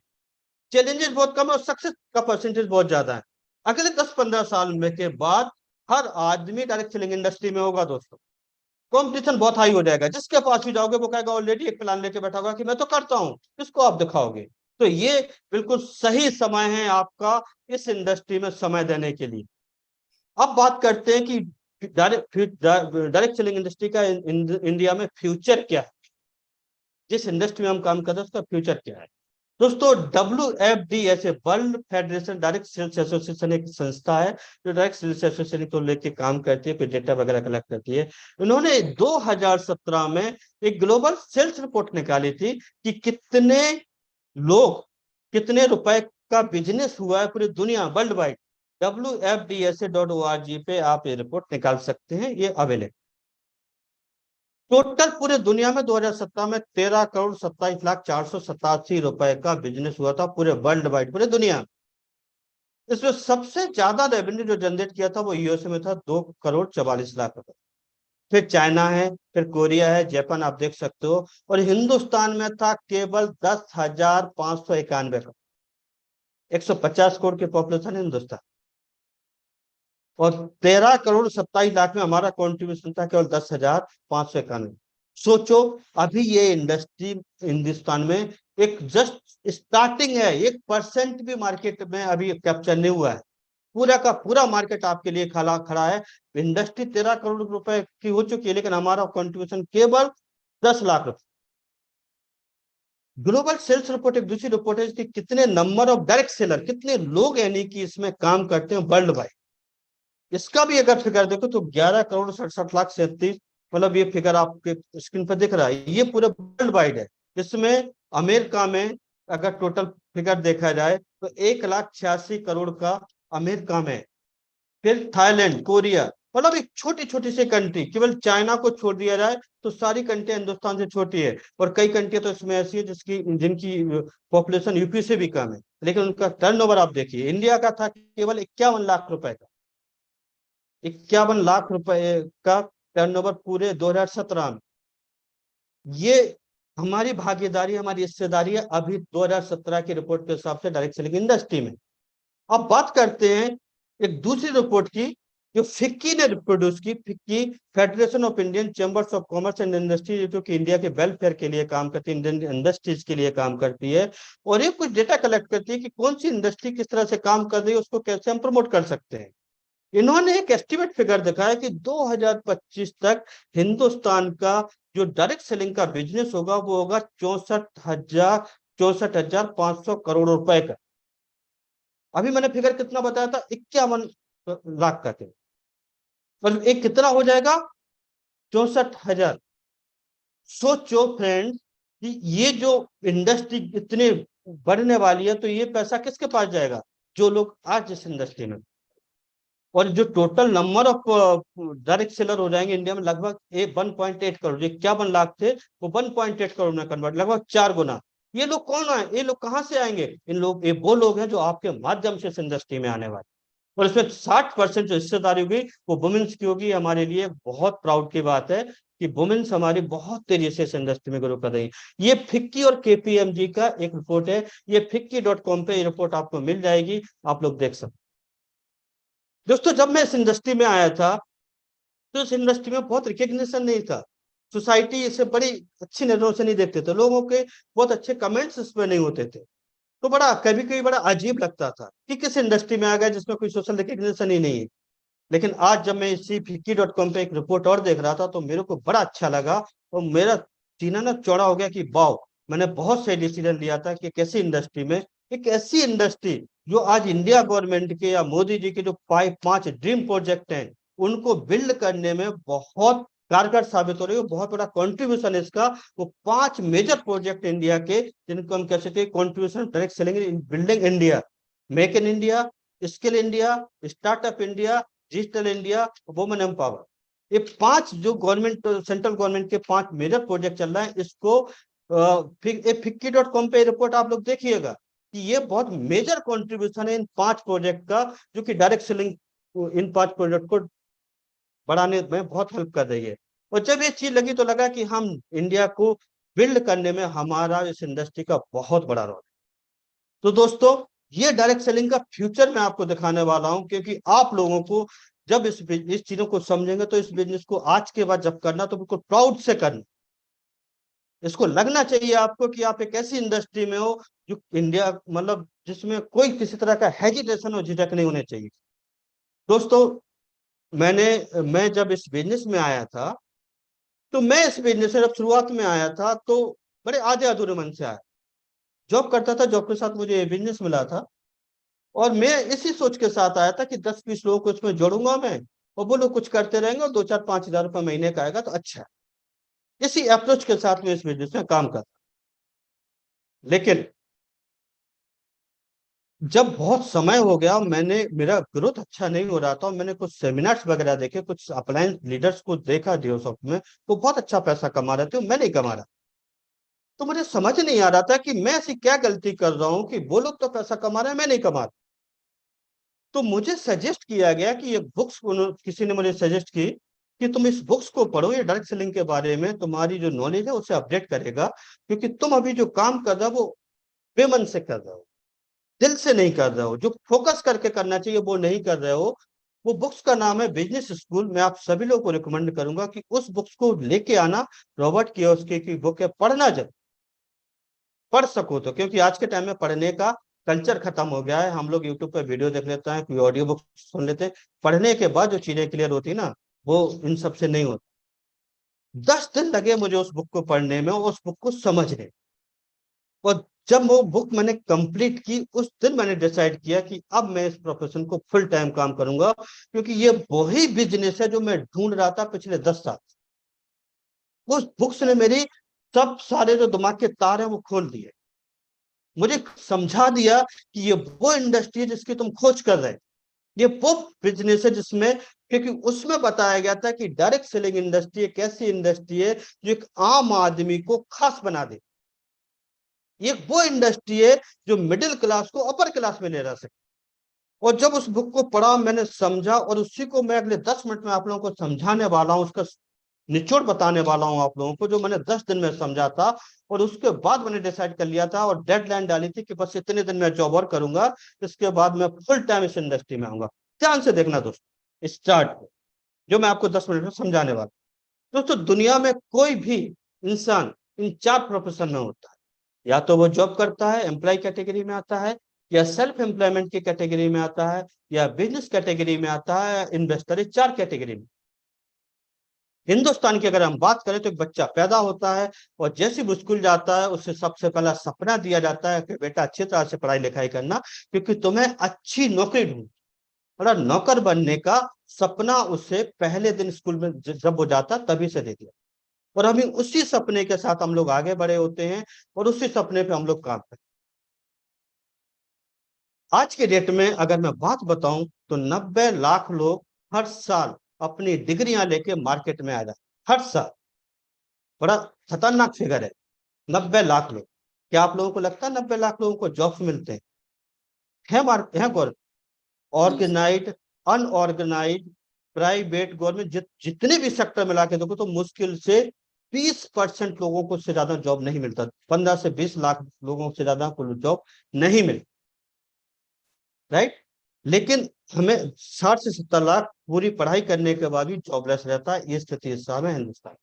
चैलेंजेस बहुत कम है और सक्सेस का परसेंटेज बहुत ज्यादा है। अगले 10-15 साल में के बाद हर आदमी डायरेक्ट सेलिंग इंडस्ट्री में होगा दोस्तों। कंपटीशन बहुत हाई हो जाएगा, जिसके पास भी जाओगे वो कहेगा ऑलरेडी एक प्लान लेके बैठा होगा कि मैं तो करता हूँ, किसको आप दिखाओगे। तो ये बिल्कुल सही समय है आपका इस इंडस्ट्री में समय देने के लिए। अब बात करते हैं कि डायरेक्ट सेलिंग इंडस्ट्री का इंडिया में फ्यूचर क्या है, जिस इंडस्ट्री में हम काम कर रहे हैं उसका फ्यूचर क्या है। दोस्तों WFDSA, world federation direct sales association, एक संस्था है जो डायरेक्ट सेल्स एसोसिएशन को लेकर काम करती है, कोई डेटा वगैरह कलेक्ट करती है। उन्होंने 2017 में एक ग्लोबल सेल्स रिपोर्ट निकाली थी कि कितने लोग, कितने रुपए का बिजनेस हुआ है पूरी दुनिया वर्ल्ड वाइड। WFDSA.org पे आप ये रिपोर्ट निकाल सकते हैं, ये अवेलेबल। टोटल पूरे दुनिया में 2017 में 13,27,487 रुपए का बिजनेस हुआ था पूरे वर्ल्ड वाइड, पूरे दुनिया में। इसमें सबसे ज्यादा रेवेन्यू जो जनरेट किया था वो यूएसए में था, 2,44,00,000 रुपए। फिर चाइना है, फिर कोरिया है, जापान आप देख सकते हो, और हिंदुस्तान में था केवल 10,591 का। 150 करोड़ की पॉपुलेशन है हिंदुस्तान, और 13,27,00,000 में हमारा कॉन्ट्रीब्यूशन था केवल 10,591। सोचो, अभी ये इंडस्ट्री हिंदुस्तान में एक जस्ट स्टार्टिंग है, 1% भी मार्केट में अभी कैप्चर नहीं हुआ है। पूरा का पूरा मार्केट आपके लिए खड़ा खड़ा है। इंडस्ट्री 13 करोड़ रुपए की हो चुकी है, लेकिन हमारा कॉन्ट्रीब्यूशन केवल 10 लाख रुपए। ग्लोबल सेल्स रिपोर्ट एक दूसरी रिपोर्ट है कि कितने नंबर ऑफ डायरेक्ट सेलर, कितने लोग यानी कि इसमें काम करते हैं वर्ल्ड वाइड। इसका भी अगर फिगर देखो तो 11,67,37,, मतलब ये फिगर आपके स्क्रीन पर दिख रहा है, ये पूरे वर्ल्ड वाइड है। इसमें अमेरिका में अगर टोटल फिगर देखा जाए तो 1,86,00,000 का अमेरिका में। फिर थाईलैंड, कोरिया, मतलब एक छोटी छोटी सी कंट्री, केवल चाइना को छोड़ दिया जाए तो सारी कंट्री हिंदुस्तान से छोटी है। और कई कंट्री तो इसमें ऐसी है जिसकी जिनकी पॉपुलेशन यूपी से भी कम है, लेकिन उनका टर्नओवर आप देखिए। इंडिया का था केवल 51 लाख रुपए का, 51 लाख रुपए का टर्नओवर पूरे 2017 में। ये हमारी भागीदारी, हमारी हिस्सेदारी है अभी 2017 की रिपोर्ट के हिसाब से डायरेक्ट सेलिंग इंडस्ट्री में। अब बात करते हैं एक दूसरी रिपोर्ट की जो फिक्की ने प्रोड्यूस की। FICCI federation of Indian chambers of commerce and industry, जो कि इंडिया के वेलफेयर के लिए काम करती है, इंडियन इंडस्ट्रीज के लिए काम करती है, और ये कुछ डेटा कलेक्ट करती है कि कौन सी इंडस्ट्री किस तरह से काम कर रही है, उसको कैसे हम प्रमोट कर सकते हैं। इन्होंने एक एस्टिमेट फिगर दिखाया कि 2025 तक हिंदुस्तान का जो डायरेक्ट सेलिंग का बिजनेस होगा वो होगा 64,500 करोड़ रुपए का। अभी मैंने फिगर कितना बताया था, 51 लाख का थे, और एक कितना हो जाएगा, 64,000। सोचो फ्रेंड कि ये जो इंडस्ट्री इतने बढ़ने वाली है, तो ये पैसा किसके पास जाएगा, जो लोग आज इस इंडस्ट्री में। और जो total number of direct seller हो जाएंगे इंडिया में लगभग 1.8 करोड़, जो 51 लाख थे वो 1.8 करोड़ में कन्वर्ट, लगभग 4 गुना। ये लोग कौन आए, ये लोग कहाँ से आएंगे, इन लोग, ये वो लोग हैं जो आपके माध्यम से इस इंडस्ट्री में आने वाले। और इसमें 60% जो हिस्सेदारी होगी वो वुमेन्स की होगी। हमारे लिए बहुत प्राउड की बात है कि वुमेन्स हमारी बहुत तेजी से इस इंडस्ट्री में ग्रो कर रही है। ये फिक्की और केपीएमजी का एक रिपोर्ट है, ये फिक्की.com पे ये रिपोर्ट आपको मिल जाएगी, आप लोग देख सकते। दोस्तों, जब मैं इस इंडस्ट्री में आया था तो इस इंडस्ट्री में बहुत रिकग्निशन नहीं था। सोसाइटी इसे बड़ी अच्छी नजरों से नहीं देखते थे, लोगों के बहुत अच्छे कमेंट्स इस पर नहीं होते थे। तो बड़ा कभी कभी बड़ा अजीब लगता था कि किस इंडस्ट्री में आ गया जिसमें कोई सोशल रिकग्निशन ही नहीं है। लेकिन आज जब मैं इसी फिक्की.com पे एक रिपोर्ट और देख रहा था तो मेरे को बड़ा अच्छा लगा, और मेरा सीना ना चौड़ा हो गया कि वाह, मैंने बहुत सही डिसीजन लिया था कि कैसी इंडस्ट्री में, एक ऐसी इंडस्ट्री जो आज इंडिया गवर्नमेंट के या मोदी जी के जो 5 ड्रीम प्रोजेक्ट हैं उनको बिल्ड करने में बहुत कारगर साबित हो रही है। बहुत बड़ा कंट्रीब्यूशन है इसका। वो 5 मेजर प्रोजेक्ट इंडिया के, जिनको हम कह सकते हैं contribution direct selling in building India, make in India, skill India, startup India, digital India, women empower. ये 5 जो गवर्नमेंट, सेंट्रल गवर्नमेंट के 5 मेजर प्रोजेक्ट चल रहे हैं, इसको फिक्की.com पे रिपोर्ट आप लोग देखिएगा कि ये बहुत मेजर कंट्रीब्यूशन है इन 5 प्रोजेक्ट का, जो कि डायरेक्ट सेलिंग इन 5 प्रोजेक्ट को बढ़ाने में बहुत हेल्प कर रही है। और जब ये चीज लगी तो लगा कि हम इंडिया को बिल्ड करने में हमारा इस इंडस्ट्री का बहुत बड़ा रोल है। तो दोस्तों, ये डायरेक्ट सेलिंग का फ्यूचर मैं आपको दिखाने वाला हूं, क्योंकि आप लोगों को जब इस चीजों को समझेंगे तो इस बिजनेस को आज के बाद जब करना तो बिल्कुल प्राउड से करना। इसको लगना चाहिए आपको कि आप एक ऐसी इंडस्ट्री में हो जो इंडिया, मतलब जिसमें कोई किसी तरह का हेजिटेशन और झिझक नहीं होने चाहिए। दोस्तों, मैं जब इस बिजनेस में आया था, तो मैं इस बिजनेस में जब शुरुआत में आया था तो बड़े आधे अधूरे मन से आया। जॉब करता था, जॉब के साथ मुझे ये बिजनेस मिला था, और मैं इसी सोच के साथ आया था कि 10-20 लोगों को इसमें जोड़ूंगा मैं, और वो लोग कुछ करते रहेंगे और 2-4-5 हज़ार रुपये महीने का आएगा तो अच्छा है। इसी अप्रोच के साथ मैं इस बिजनेस में काम करता। लेकिन जब बहुत समय हो गया, मैंने, मेरा ग्रोथ अच्छा नहीं हो रहा था, और मैंने कुछ सेमिनार्स वगैरह देखे, कुछ अपलायंस लीडर्स को देखा जियोसॉफ्ट में, तो बहुत अच्छा पैसा कमा रहे थे, मैं नहीं कमा रहा। तो मुझे समझ नहीं आ रहा था कि मैं ऐसी क्या गलती कर रहा हूं कि वो लोग तो पैसा कमा रहे हैं, मैं नहीं कमा रहा। तो मुझे सजेस्ट किया गया कि ये बुक्स, किसी ने मुझे सजेस्ट की कि तुम इस बुक्स को पढ़ो, ये डायरेक्ट सेलिंग के बारे में तुम्हारी जो नॉलेज है उसे अपडेट करेगा, क्योंकि तुम अभी जो काम कर रहे हो वो बेमन से कर रहे हो, दिल से नहीं कर रहे हो, जो फोकस करके करना चाहिए वो नहीं कर रहे हो। वो बुक्स का नाम है बिजनेस स्कूल। मैं आप सभी लोगों को रिकमेंड करूंगा कि उस बुक्स को लेके आना। रॉबर्ट कियोसाकी की बुक है, पढ़ना जब पढ़ सको तो, क्योंकि आज के टाइम में पढ़ने का कल्चर खत्म हो गया है। हम लोग यूट्यूब पर वीडियो देख लेते हैं, कोई ऑडियो बुक सुन लेते हैं, पढ़ने के बाद जो चीजें क्लियर होती है ना, वो इन सबसे नहीं होती। 10 दिन लगे मुझे उस बुक को पढ़ने में, उस बुक को समझने में। और जब वो बुक मैंने कंप्लीट की, उस दिन मैंने डिसाइड किया कि अब मैं इस प्रोफेशन को फुल टाइम काम करूंगा, क्योंकि ये वही बिजनेस है जो मैं ढूंढ रहा था पिछले 10 साल। उस बुक्स ने मेरी सब सारे जो दिमाग के तार हैं वो खोल दिए, मुझे समझा दिया कि ये वो इंडस्ट्री है जिसकी तुम खोज कर रहे हैं, ये वो बिजनेस है जिसमें, क्योंकि उसमें बताया गया था कि डायरेक्ट सेलिंग इंडस्ट्री एक ऐसी इंडस्ट्री है जो एक आम आदमी को खास बना दे। ये वो इंडस्ट्री है जो मिडिल क्लास को अपर क्लास में ले जा सके। और जब उस बुक को पढ़ा, मैंने समझा, और उसी को मैं अगले 10 मिनट में आप लोगों को समझाने वाला हूं, उसका निचोड़ बताने वाला हूं आप लोगों को, जो मैंने 10 दिन में समझा था, और उसके बाद मैंने डिसाइड कर लिया था और डेडलाइन डाली थी कि बस इतने दिन में जॉब और करूंगा, इसके बाद मैं फुल टाइम इस इंडस्ट्री में आऊंगा। ध्यान से देखना दोस्तों स्टार्ट को, जो मैं आपको 10 मिनट में समझाने वाला। दोस्तों दुनिया में कोई भी इंसान इन 4 प्रोफेशन में होता है, या तो वो जॉब करता है, एम्प्लॉय कैटेगरी में आता है, या सेल्फ एम्प्लॉयमेंट की कैटेगरी में आता है, या बिजनेस कैटेगरी में आता है, इन्वेस्टर। इस 4 कैटेगरी में हिंदुस्तान की अगर हम बात करें तो एक बच्चा पैदा होता है और जैसे वो स्कूल जाता है उससे सबसे पहला सपना दिया जाता है कि बेटा अच्छी तरह से पढ़ाई लिखाई करना, क्योंकि तुम्हें अच्छी नौकरी ढूंढ, बड़ा नौकर बनने का सपना उसे पहले दिन स्कूल में जब वो जाता तभी से दे दिया। और अभी उसी सपने के साथ हम लोग आगे बढ़े होते हैं और उसी सपने पे हम लोग काम करते हैं। आज के डेट में अगर मैं बात बताऊं तो 90 लाख लोग हर साल अपनी डिग्रियां लेके मार्केट में आ जाते, हर साल। बड़ा खतरनाक फिगर है, 90 लाख लोग। क्या आप लोगों को लगता है 90 लाख लोगों को जॉब्स मिलते हैं? है गौर ऑर्गेनाइज, अनऑर्गेनाइज, प्राइवेट, गवर्नमेंट, जितने भी सेक्टर मिला के देखो तो मुश्किल से 20% लोगों को से ज्यादा जॉब नहीं मिलता। 15 से 20 लाख लोगों से ज्यादा को जॉब नहीं मिलती, राइट। लेकिन हमें 60 से 70 लाख पूरी पढ़ाई करने के बाद भी जॉबलेस रहता है। ये स्थिति इस समय हिंदुस्तान।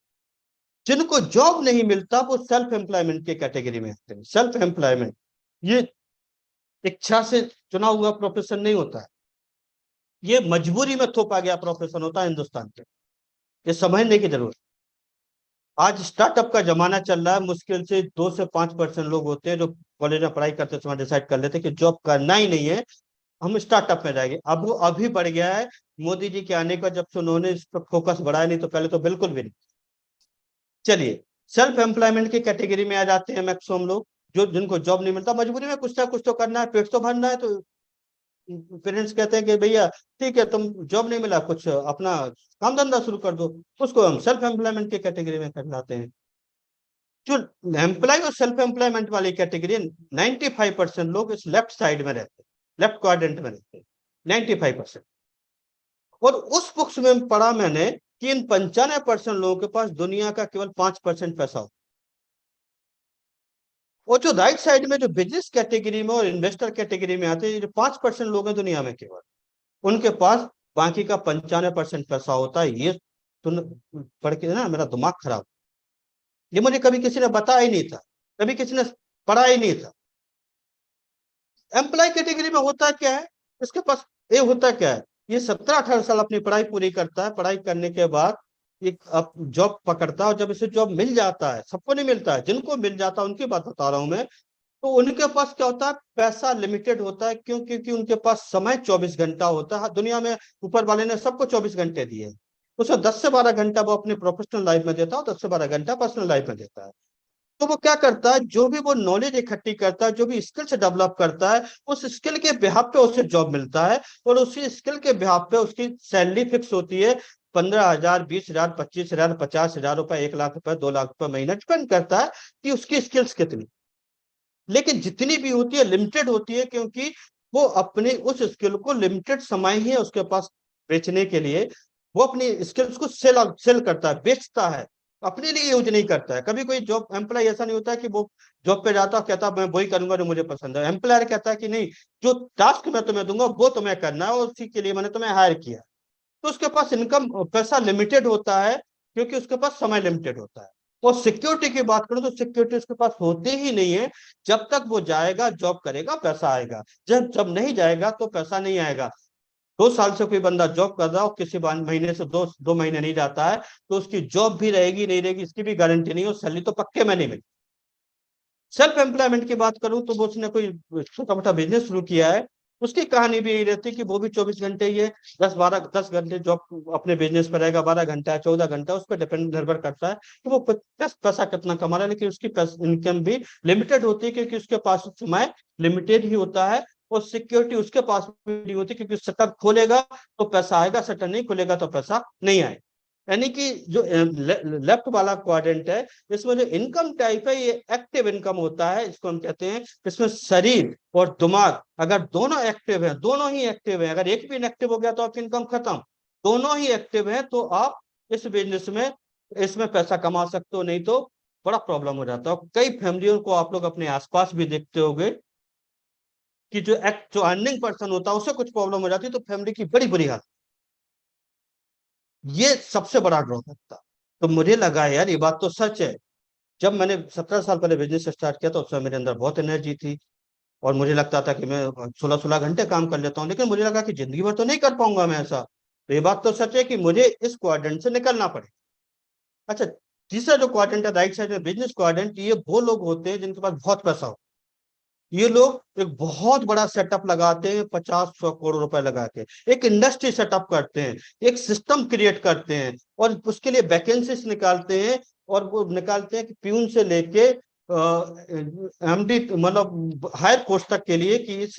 जिनको जॉब नहीं मिलता वो सेल्फ एम्प्लॉयमेंट की कैटेगरी में आते हैं। सेल्फ एम्प्लॉयमेंट ये इच्छा से चुना हुआ प्रोफेशन नहीं होता है, ये मजबूरी में थोपा गया प्रोफेशन होता है हिंदुस्तान के। ये समझने की जरूरत। आज स्टार्टअप का जमाना चल रहा है, मुश्किल से 2 से 5% लोग होते हैं जो कॉलेज में पढ़ाई करते समय डिसाइड कर लेते हैं कि जॉब करना ही नहीं है, हम स्टार्टअप में जाएंगे। अब वो अभी बढ़ गया है मोदी जी के आने का, जब से उन्होंने इस पर फोकस बढ़ाया, नहीं तो पहले तो बिल्कुल भी नहीं। चलिए सेल्फ एम्प्लॉयमेंट की कैटेगरी में आ जाते हैं मैक्सिमम लोग, जो जिनको जॉब नहीं मिलता, मजबूरी में कुछ ना कुछ तो करना है, पेट तो भरना है। तो पेरेंट्स कहते हैं कि भैया ठीक है तुम जॉब नहीं मिला, कुछ अपना काम धंधा शुरू कर दो, उसको हम सेल्फ एम्प्लॉयमेंट की कैटेगरी में कर लाते हैं। जो एम्प्लॉय और सेल्फ एम्प्लॉयमेंट वाली कैटेगरी, 95% लोग इस लेफ्ट साइड में रहते हैं, लेफ्ट क्वाड्रेंट में रहते हैं, 95%। और उस बुक्स में पढ़ा मैंने कि इन 95% लोगों के पास दुनिया का केवल 5% पैसा हो। और जो राइट साइड में जो बिजनेस कैटेगरी में और इन्वेस्टर कैटेगरी में आते हैं, जो 5% लोग हैं दुनिया में केवल, उनके पास बाकी का 95% पैसा होता है। ये सुन पढ़ के ना मेरा दिमाग खराब। ये मुझे कभी किसी ने बताया ही नहीं था, कभी किसी ने पढ़ा ही नहीं था। एम्प्लॉय कैटेगरी में होता क्या है, इसके पास ये होता क्या है, ये 17-18 साल अपनी पढ़ाई पूरी करता है, पढ़ाई करने के बाद एक जॉब पकड़ता है, और जब इसे जॉब मिल जाता है, सबको नहीं मिलता है, जिनको मिल जाता है उनकी बात बता रहा हूं मैं, तो उनके पास क्या होता है, पैसा लिमिटेड होता है। क्यों? क्योंकि उनके पास समय 24 घंटा होता है। दुनिया में ऊपर वाले ने सबको 24 घंटे दिए, उसमें 10 से 12 घंटा वो अपने प्रोफेशनल लाइफ में देता है, 10 से 12 घंटा पर्सनल लाइफ में देता है। तो वो क्या करता है, जो भी वो नॉलेज इकट्ठी करता है, जो भी स्किल से डेवलप करता है, उस स्किल के बिहाफ पे उसे जॉब मिलता है, और उसी स्किल के बिहाफ पे उसकी सैलरी फिक्स होती है। 15,000, 20,000, 25,000, 50,000 रुपए, 1 लाख रुपए, 2 लाख रुपए महीना, डिपेंड करता है कि उसकी स्किल्स कितनी। लेकिन जितनी भी होती है लिमिटेड होती है, क्योंकि वो अपने उस स्किल को लिमिटेड समय ही है उसके पास बेचने के लिए। वो अपनी स्किल्स को सेल करता है, बेचता है, अपने लिए यूज नहीं करता है। कभी कोई जॉब एम्प्लॉय ऐसा नहीं होता है कि वो जॉब पे जाता है कहता है मैं वही करूंगा जो मुझे पसंद है। एम्प्लॉयर कहता है कि नहीं, जो टास्क मैं तुम्हें दूंगा वो तुम्हें करना है, और उसी के लिए मैंने तुम्हें हायर किया। तो उसके पास इनकम पैसा लिमिटेड होता है, क्योंकि उसके पास समय लिमिटेड होता है। और सिक्योरिटी की बात करूं तो सिक्योरिटी उसके पास होती ही नहीं है। जब तक वो जाएगा जॉब करेगा पैसा आएगा, जब जब नहीं जाएगा तो पैसा नहीं आएगा। 2 साल से कोई बंदा जॉब कर रहा हो, किसी महीने से दो दो महीने नहीं जाता है, तो उसकी जॉब भी रहेगी नहीं रहेगी इसकी भी गारंटी नहीं है, सैलरी तो पक्के में नहीं मिलेगी। सेल्फ एम्प्लॉयमेंट की बात करूं तो वो उसने कोई छोटा मोटा बिजनेस शुरू किया है, उसकी कहानी भी यही रहती है कि वो भी 24 घंटे ही है। 10 घंटे जॉब अपने बिजनेस पर रहेगा, 12 घंटा 14 घंटा, उस पर डिपेंड निर्भर करता है कि वो पैसा कितना कमा रहा है। लेकिन उसकी इनकम भी लिमिटेड होती है, क्योंकि उसके पास समय लिमिटेड ही होता है। और सिक्योरिटी उसके पास भी नहीं होती, क्योंकि शटर खोलेगा तो पैसा आएगा, शटर नहीं खोलेगा तो पैसा नहीं आएगा। यानी कि जो लेफ्ट वाला क्वाड्रेंट है, इसमें जो इनकम टाइप है ये एक्टिव इनकम होता है, इसको हम कहते हैं। इसमें शरीर और दिमाग अगर दोनों एक्टिव है, दोनों ही एक्टिव है, अगर एक भी इनएक्टिव हो गया तो आपकी इनकम खत्म। दोनों ही एक्टिव है तो आप इस बिजनेस में इसमें पैसा कमा सकते हो, नहीं तो बड़ा प्रॉब्लम हो जाता है। और कई फैमिलियों को आप लोग अपने आसपास भी देखते होंगे कि जो अर्निंग पर्सन होता है उसे कुछ प्रॉब्लम हो जाती है तो फैमिली की बड़ी बुरी हालत। ये सबसे बड़ा ड्रॉबैक था। तो मुझे लगा यार ये बात तो सच है। जब मैंने 17 साल पहले बिजनेस स्टार्ट किया था उस समय मेरे अंदर बहुत एनर्जी थी, और मुझे लगता था कि मैं 16-16 घंटे काम कर लेता हूँ, लेकिन मुझे लगा कि जिंदगी भर तो नहीं कर पाऊंगा मैं ऐसा। तो ये बात तो सच है कि मुझे इस क्वाड्रेंट से निकलना पड़े। अच्छा, तीसरा जो क्वाड्रेंट है राइट साइड में, बिजनेस क्वाड्रेंट, ये वो लोग होते हैं जिनके पास बहुत पैसा हो। ये लोग एक बहुत बड़ा सेटअप लगाते हैं, 50-100 करोड़ रुपए लगा के एक इंडस्ट्री सेटअप करते हैं, एक सिस्टम क्रिएट करते हैं, और उसके लिए वैकेंसीज निकालते हैं। और वो निकालते हैं कि प्यून से लेके एमडी, मतलब हायर पोस्ट तक के लिए, कि इस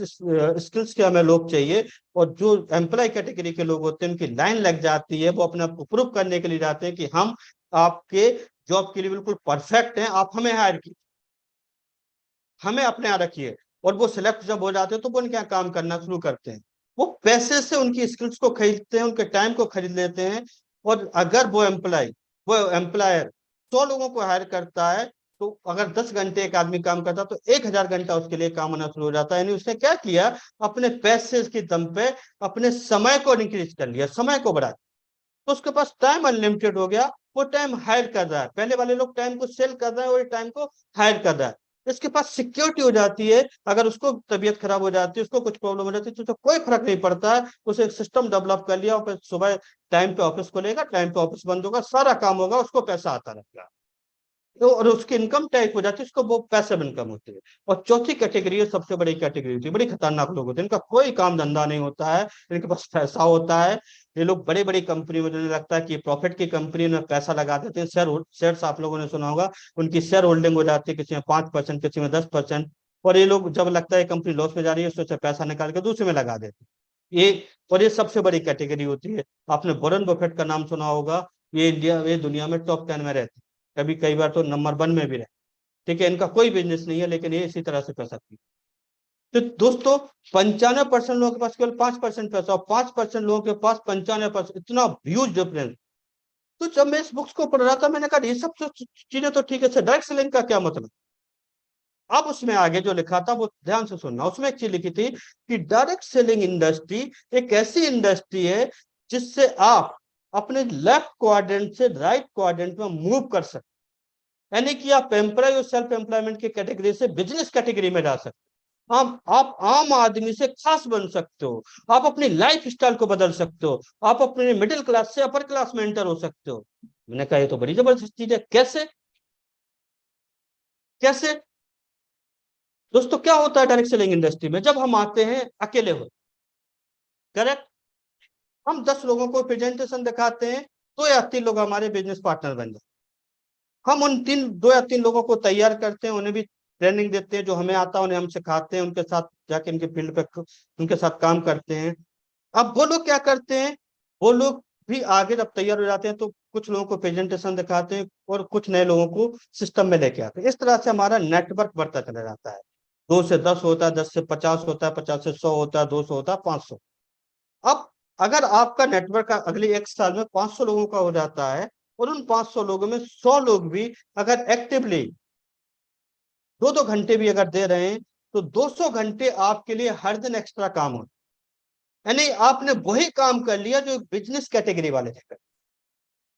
स्किल्स के हमें लोग चाहिए। और जो एम्प्लॉय कैटेगरी के लोग होते हैं उनकी लाइन लग जाती है, वो अपने आप को प्रूव करने के लिए जाते हैं कि हम आपके जॉब के लिए बिल्कुल परफेक्ट हैं, आप हमें हायर कीजिए, हमें अपने यहाँ रखिए। और वो सिलेक्ट जब हो जाते हैं तो वो उनके यहाँ काम करना शुरू करते हैं। वो पैसे से उनकी स्किल्स को खरीदते हैं, उनके टाइम को खरीद लेते हैं। और अगर वो एम्प्लॉयर 100 लोगों को हायर करता है, तो अगर 10 घंटे एक आदमी काम करता है तो 1,000 घंटा उसके लिए काम होना शुरू हो जाता है। यानी उसने क्या किया, अपने पैसे की दम पे अपने समय को इंक्रीज कर लिया, समय को बढ़ा। तो उसके पास टाइम अनलिमिटेड हो गया। वो टाइम हायर कर रहा है, पहले वाले लोग टाइम को सेल कर रहे हैं और टाइम को हायर कर रहा है। इसके पास सिक्योरिटी हो जाती है, अगर उसको तबीयत खराब हो जाती है, उसको कुछ प्रॉब्लम हो जाती है, तो कोई फर्क नहीं पड़ता है। उसे एक सिस्टम डेवलप कर लिया, और फिर सुबह टाइम पे ऑफिस खुलेगा, टाइम पे ऑफिस बंद होगा, सारा काम होगा, उसको पैसा आता रहेगा। तो और उसकी इनकम टाइप हो जाती है, उसको वो पैसिव इनकम होती है। और चौथी कैटेगरी है, सबसे बड़ी कैटेगरी होती है, बड़ी खतरनाक लोग होते हैं, इनका कोई काम धंधा नहीं होता है, इनके पास पैसा होता है। ये लोग बड़ी बड़ी कंपनी में, मुझे लगता है कि प्रॉफिट की कंपनी में पैसा लगा देते हैं। शेयर्स आप लोगों ने सुना होगा, उनकी शेयर होल्डिंग हो जाती है, किसी में 5%, किसी में 10%। और ये लोग जब लगता है कंपनी लॉस में जा रही है, सोचे पैसा निकाल के दूसरे में लगा देते हैं। ये सबसे बड़ी कैटेगरी होती है। आपने वॉरेन बफेट का नाम सुना होगा, ये दुनिया में टॉप 10 में रहते हैं, कभी कई बार तो नंबर 1 में भी रहे। ठीक है, इनका कोई बिजनेस नहीं है, लेकिन ये इसी तरह से पैसा खरीदते हैं। तो दोस्तों, 95% लोगों के पास केवल 5% पैसा, और 5% लोगों के पास 95%, इतना ह्यूज डिफरेंस। तो जब मैं इस बुक्स को पढ़ रहा था, मैंने कहा ये सब चीजें तो ठीक है, डायरेक्ट सेलिंग का क्या मतलब। अब उसमें आगे जो लिखा था वो ध्यान से सुनना। उसमें एक चीज लिखी थी कि डायरेक्ट सेलिंग इंडस्ट्री एक ऐसी इंडस्ट्री है जिससे आप अपने लेफ्ट क्वाड्रेंट से राइट क्वाड्रेंट में मूव कर सकते, यानी कि आप एम्प्लॉय और सेल्फ एम्प्लॉयमेंट की कैटेगरी से बिजनेस कैटेगरी में जा सकते हो। आप आम आदमी से खास बन सकते हो, आप अपनी लाइफ स्टाइल को बदल सकते हो, आप अपने मिडिल क्लास से अपर क्लास में एंटर हो सकते हो। मैंने कहा ये तो बड़ी जबरदस्त चीज है, कैसे कैसे। दोस्तों, क्या होता है डायरेक्ट सेलिंग इंडस्ट्री में, जब हम आते हैं अकेले हो, करेक्ट, हम 10 लोगों को प्रेजेंटेशन दिखाते हैं, 2 या 3 लोग हमारे बिजनेस पार्टनर बन जाते हैं। हम उन 2 या 3 लोगों को तैयार करते हैं, उन्हें भी ट्रेनिंग देते हैं, जो हमें आता है उन्हें हम सिखाते हैं, उनके साथ जाके उनके फील्ड पे उनके साथ काम करते हैं। अब वो लोग क्या करते हैं, वो लोग भी आगे जब तैयार हो जाते हैं तो कुछ लोगों को प्रेजेंटेशन दिखाते हैं, और कुछ नए लोगों को सिस्टम में लेके आते हैं। इस तरह से हमारा नेटवर्क बढ़ता चला जाता है। 2 से 10 होता है, 10 से 50 होता है, 50 से 100 होता है, 200 होता है, 500। अब अगर आपका नेटवर्क अगले 1 साल में 500 लोगों का हो जाता है, और उन 500 लोगों में 100 लोग भी अगर एक्टिवली 2-2 घंटे भी अगर दे रहे हैं, तो 200 घंटे आपके लिए हर दिन एक्स्ट्रा काम हो, यानी आपने वही काम कर लिया जो बिजनेस कैटेगरी वाले थे।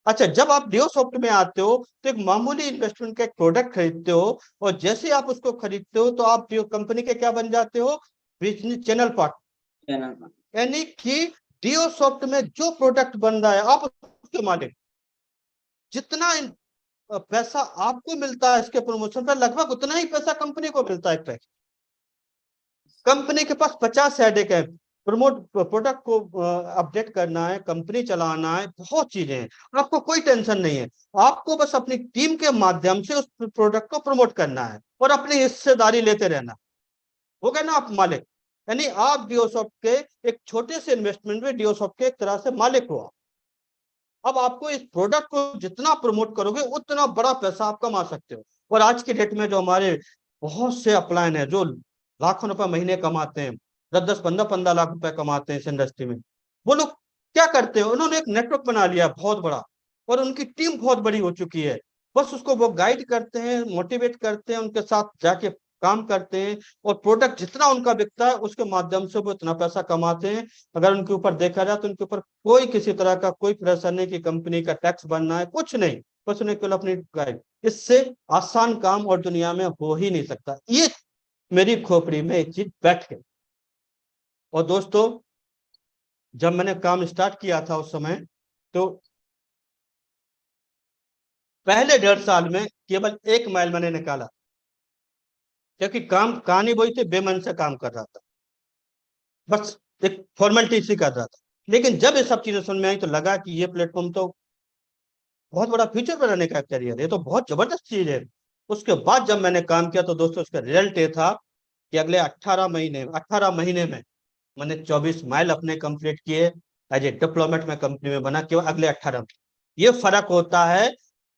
अच्छा, जब आप डिओसॉफ्ट में आते हो तो एक मामूली इन्वेस्टमेंट का एक प्रोडक्ट खरीदते हो, और जैसे आप उसको खरीदते हो तो आप कंपनी के क्या बन जाते हो, बिजनेस चैनल पार्टनर। यानी कि डिओसॉफ्ट में जो प्रोडक्ट बन रहा है आप उसके मालिक। जितना पैसा आपको मिलता है इसके प्रमोशन पर, लगभग उतना ही पैसा कंपनी को मिलता है। कंपनी के पास 50 हेडेक है, प्रोडक्ट को अपडेट करना है, कंपनी चलाना है, बहुत चीजें हैं, आपको कोई टेंशन नहीं है। आपको बस अपनी टीम के माध्यम से उस प्रोडक्ट को प्रमोट करना है, और अपनी हिस्सेदारी लेते रहना। हो गया ना आप मालिक। यानी आप डिओसॉफ्ट के एक छोटे से इन्वेस्टमेंट में डिओसॉफ्ट के एक तरह से मालिक हो। अब आपको इस प्रोडक्ट को जितना प्रमोट करोगे उतना बड़ा पैसा आप कमा सकते हो। और आज के डेट में जो हमारे बहुत से अपलायन है, जो लाखों रुपए महीने कमाते हैं, 10-10, 15-15 लाख रुपए कमाते हैं इस इंडस्ट्री में, वो लोग क्या करते हैं, उन्होंने एक नेटवर्क बना लिया बहुत बड़ा। और उनकी टीम बहुत बड़ी हो चुकी है। बस उसको वो गाइड करते हैं, मोटिवेट करते हैं, उनके साथ जाके काम करते हैं, और प्रोडक्ट जितना उनका बिकता है उसके माध्यम से वो इतना पैसा कमाते हैं। अगर उनके ऊपर देखा जाए तो उनके ऊपर कोई किसी तरह का कोई प्रेशर नहीं कि कंपनी का टैक्स भरना है, कुछ नहीं। बस उन्हें केवल अपनी गाइड, इससे आसान काम और दुनिया में हो ही नहीं सकता। ये मेरी खोपड़ी में एक चीज बैठ गई। और दोस्तों, जब मैंने काम स्टार्ट किया था उस समय, तो पहले 1.5 साल में केवल 1 माइल मैंने निकाला, क्योंकि काम कहानी वही थी, बेमन से काम कर रहा था, बस एक फॉर्मेलिटी सी कर रहा था। लेकिन जब ये सब चीजें समझ में आई तो लगा कि ये प्लेटफॉर्म तो बहुत बड़ा फ्यूचर बनाने का करियर है, ये तो बहुत जबरदस्त चीज है। उसके बाद जब मैंने काम किया तो दोस्तों उसका रिजल्ट ये था कि अगले 18 महीने में मैंने 24 माइल अपने कंप्लीट किए। एज ए डिप्लोमेट में कंपनी में बना केवल अगले 18 में। ये फर्क होता है